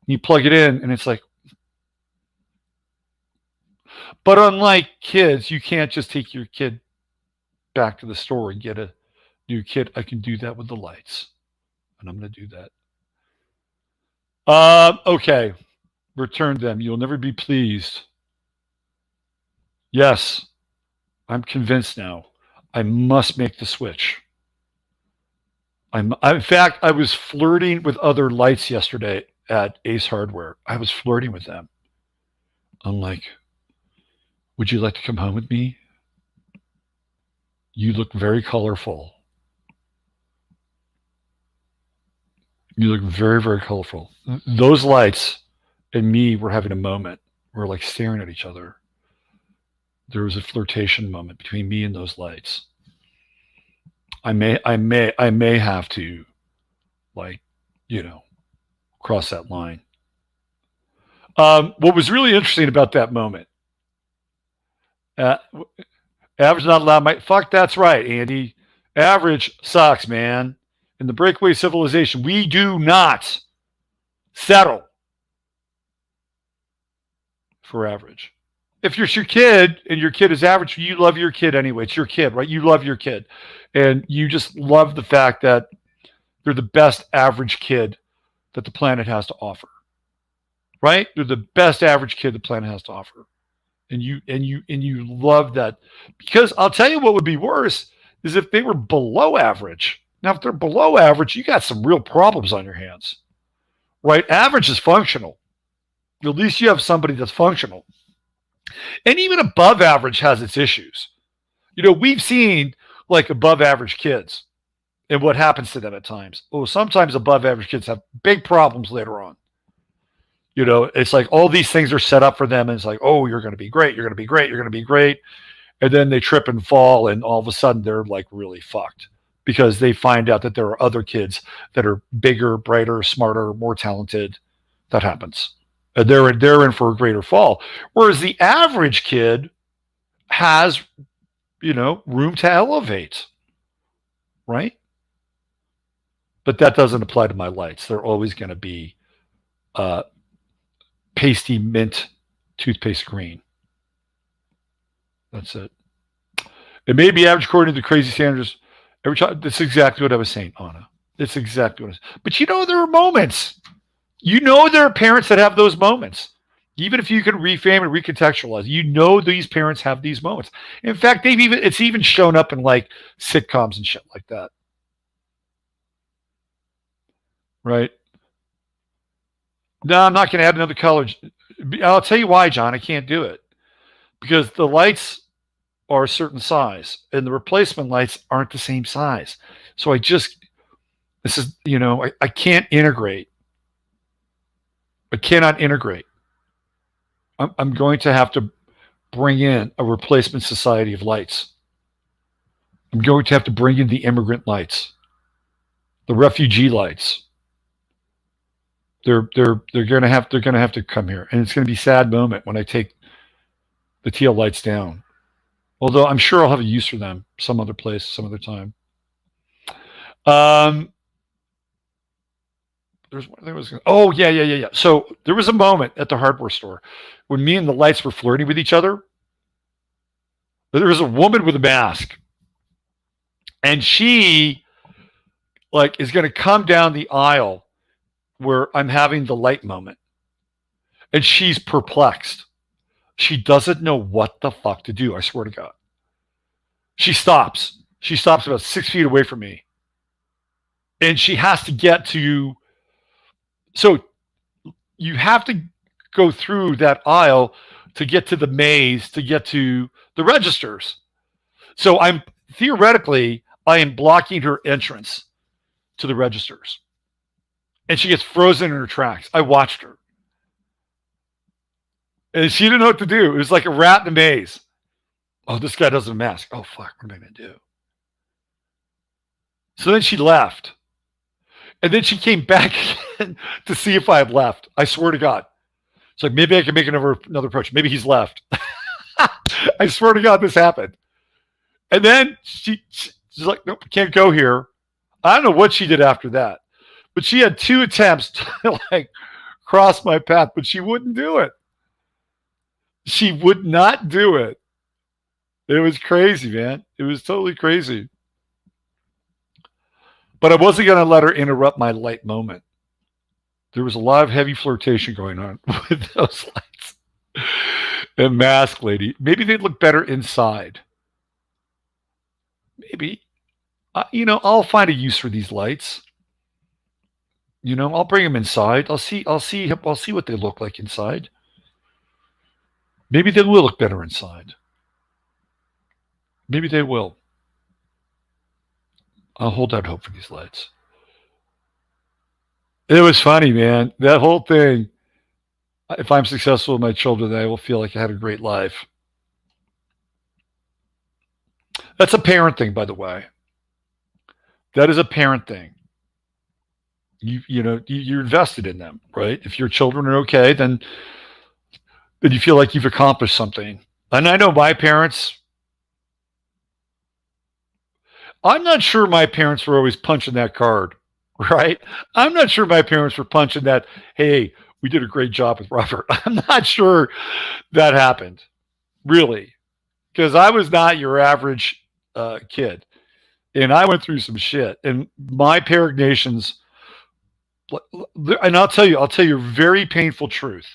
[SPEAKER 1] And you plug it in, and it's like, but unlike kids, you can't just take your kid back to the store and get a new kid. I can do that with the lights. And I'm going to do that. Okay. Return them. You'll never be pleased. Yes. I'm convinced now. I must make the switch. In fact, I was flirting with other lights yesterday at Ace Hardware. I was flirting with them. I'm like, would you like to come home with me? You look very colorful. You look very, very colorful. Those lights and me were having a moment. We're like staring at each other. There was a flirtation moment between me and those lights. I may have to, cross that line. What was really interesting about that moment, average not allowed. Fuck, that's right, Andy. Average sucks, man. In the breakaway civilization, we do not settle for average. If you're your kid and your kid is average, you love your kid anyway. It's your kid, right? You love your kid. And you just love the fact that they're the best average kid that the planet has to offer. Right? They're the best average kid the planet has to offer. And you love that. Because I'll tell you what would be worse is if they were below average. Now, if they're below average, you got some real problems on your hands. Right? Average is functional. At least you have somebody that's functional. And even above average has its issues. We've seen like above average kids and what happens to them at times. Oh, sometimes above average kids have big problems later on. It's like all these things are set up for them. And it's like, oh, you're going to be great. You're going to be great. You're going to be great. And then they trip and fall. And all of a sudden they're like really fucked because they find out that there are other kids that are bigger, brighter, smarter, more talented. That happens. And they're in for a greater fall. Whereas the average kid has, room to elevate. Right? But that doesn't apply to my lights. They're always going to be pasty mint toothpaste green. That's it. It may be average according to the crazy standards. Every time, that's exactly what I was saying, Anna. That's exactly what I was. But there are moments. There are parents that have those moments. Even if you can reframe and recontextualize, these parents have these moments. In fact, it's even shown up in like sitcoms and shit like that. Right? No, I'm not going to add another color. I'll tell you why, John. I can't do it. Because the lights are a certain size and the replacement lights aren't the same size. So I can't integrate. I cannot integrate. I'm going to have to bring in a replacement society of lights. I'm going to have to bring in the immigrant lights, the refugee lights. They're going to have to come here, and it's going to be a sad moment when I take the TL lights down. Although I'm sure I'll have a use for them some other place, some other time. There's one thing I was going to. Oh, yeah. So there was a moment at the hardware store when me and the lights were flirting with each other. There was a woman with a mask, and she is going to come down the aisle where I'm having the light moment, and she's perplexed. She doesn't know what the fuck to do. I swear to God. She stops. She stops about 6 feet away from me, and she has to get to. So you have to go through that aisle to get to the maze, to get to the registers. So I am blocking her entrance to the registers. And she gets frozen in her tracks. I watched her. And she didn't know what to do. It was like a rat in a maze. Oh, this guy doesn't have a mask. Oh, fuck, what am I going to do? So then she left. And then she came back again to see if I had left. I swear to God. It's like, maybe I can make another approach. Maybe he's left. I swear to God this happened. And then she's like, nope, can't go here. I don't know what she did after that. But she had 2 attempts to cross my path, but she wouldn't do it. She would not do it. It was crazy, man. It was totally crazy. But I wasn't going to let her interrupt my light moment. There was a lot of heavy flirtation going on with those lights. And mask lady. Maybe they'd look better inside. Maybe. I'll find a use for these lights. I'll bring them inside. I'll see what they look like inside. Maybe they will look better inside. Maybe they will. I'll hold out hope for these lights. It was funny, man. That whole thing. If I'm successful with my children, I will feel like I had a great life. That's a parent thing, by the way. That is a parent thing. You're invested in them, right? If your children are okay, then you feel like you've accomplished something. And I know my parents. I'm not sure my parents were always punching that card, right? I'm not sure my parents were punching that, hey, we did a great job with Robert. I'm not sure that happened, really, because I was not your average kid. And I went through some shit. And my peregrinations, and I'll tell you a very painful truth.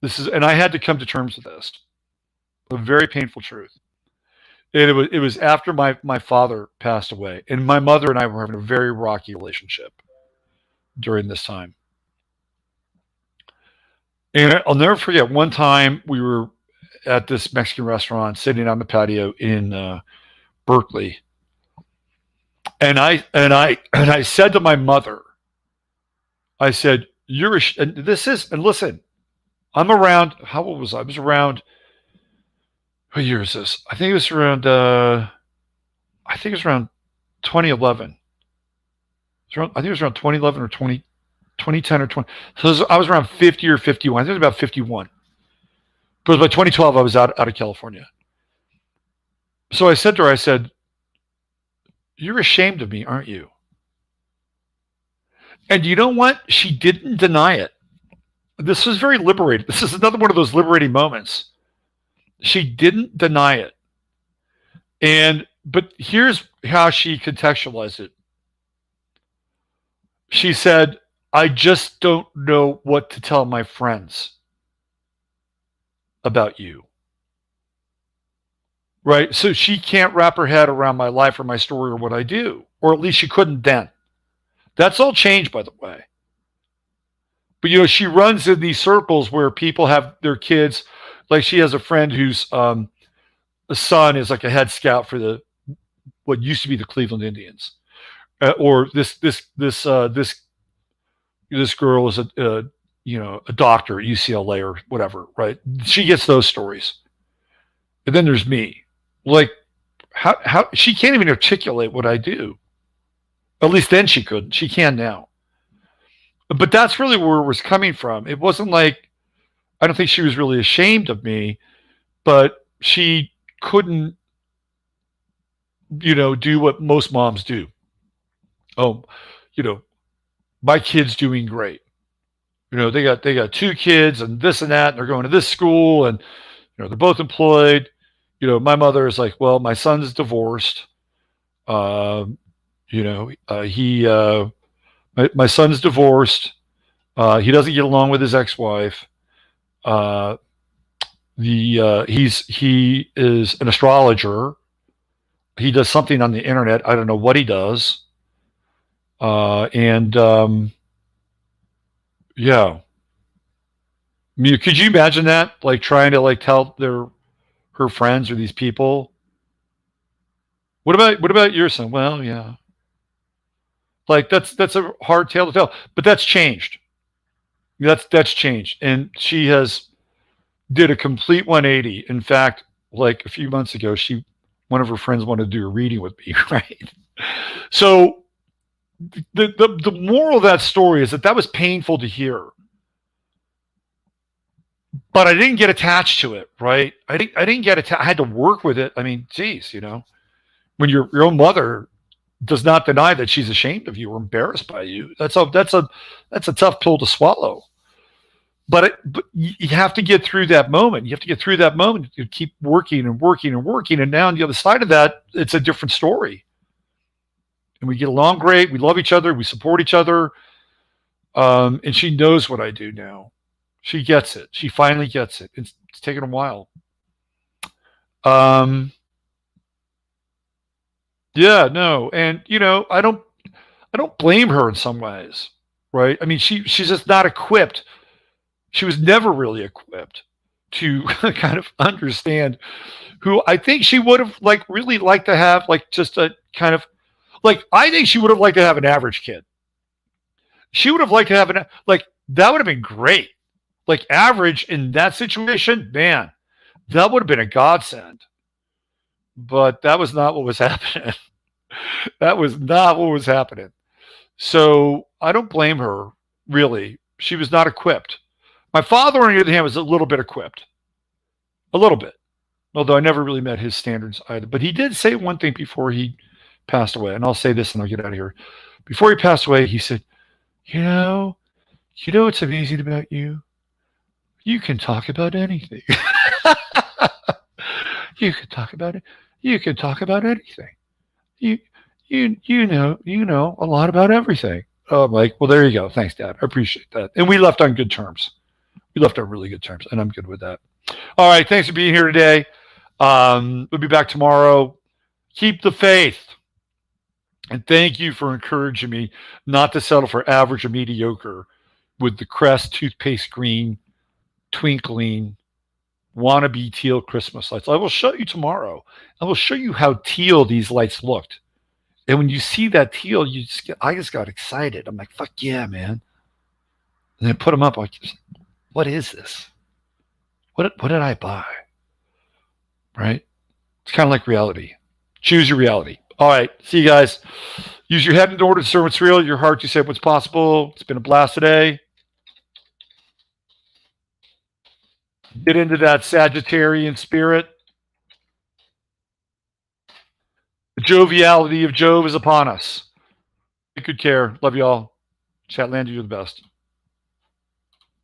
[SPEAKER 1] And I had to come to terms with this. A very painful truth. And it was after my father passed away, and my mother and I were having a very rocky relationship during this time. And I'll never forget one time we were at this Mexican restaurant sitting on the patio in Berkeley. And I said to my mother, I said, and listen, I'm around, how old was I? I was around, what year is this? I think it was around 2011. I think it was around 2011 or 2010 or 20. So I was around 50 or 51. I think it was about 51. Because by 2012, I was out of California. So I said to her, you're ashamed of me, aren't you? And you know what? She didn't deny it. This was very liberating. This is another one of those liberating moments. She didn't deny it. But here's how she contextualized it. She said, I just don't know what to tell my friends about you. Right? So she can't wrap her head around my life or my story or what I do. Or at least she couldn't then. That's all changed, by the way. But, she runs in these circles where people have their kids. Like she has a friend whose son is like a head scout for what used to be the Cleveland Indians. Or this girl is a doctor at UCLA or whatever, right? She gets those stories. And then there's me. Like, how she can't even articulate what I do. At least then she couldn't. She can now. But that's really where it was coming from. It wasn't like, I don't think she was really ashamed of me, but she couldn't, do what most moms do. Oh, my kid's doing great. They got 2 kids and this and that, and they're going to this school, and they're both employed. My mother is like, well, my son's divorced. My son's divorced. He doesn't get along with his ex-wife. He is an astrologer. He does something on the internet. I don't know what he does. Yeah. I mean, could you imagine that? Like trying to tell her friends or these people. What about your son? Well, yeah. That's a hard tale to tell. But that's changed. That's changed. And she has did a complete 180. In fact, a few months ago, one of her friends wanted to do a reading with me, right? So the moral of that story is that was painful to hear. But I didn't get attached to it, right? I didn't get attached. I had to work with it. I mean, geez, when your own mother does not deny that she's ashamed of you or embarrassed by you, that's a tough pill to swallow. But you have to get through that moment. You have to get through that moment. You keep working and working and working, and now on the other side of that, it's a different story. And we get along great. We love each other. We support each other. And she knows what I do now. She gets it. She finally gets it. It's taken a while. Yeah, no. And I don't blame her in some ways, right? I mean, she's just not equipped. She was never really equipped to kind of understand who I think she would have really liked to have just a kind of I think she would have liked to have an average kid. She would have liked to have that would have been great. Average in that situation, man, that would have been a godsend. But that was not what was happening. That was not what was happening. So I don't blame her, really. She was not equipped. My father, on the other hand, was a little bit equipped. A little bit. Although I never really met his standards either. But he did say one thing before he passed away. And I'll say this and I'll get out of here. Before he passed away, he said, you know what's amazing about you? You can talk about anything. You can talk about it. You can talk about anything. You know a lot about everything. Oh, I'm like, well, there you go. Thanks, Dad. I appreciate that. And we left on good terms. We left on really good terms, and I'm good with that. All right, thanks for being here today. We'll be back tomorrow. Keep the faith. And thank you for encouraging me not to settle for average or mediocre with the Crest toothpaste green, twinkling, wannabe teal Christmas lights. I will show you tomorrow. I will show you how teal these lights looked. And when you see that teal, I just got excited. I'm like, fuck yeah, man. And I put them up. What is this? What did I buy? Right? It's kind of like reality. Choose your reality. All right. See you guys. Use your head in order to discern what's real, your heart to say what's possible. It's been a blast today. Get into that Sagittarian spirit. The joviality of Jove is upon us. Take good care. Love you all. Chatlander, you're the best.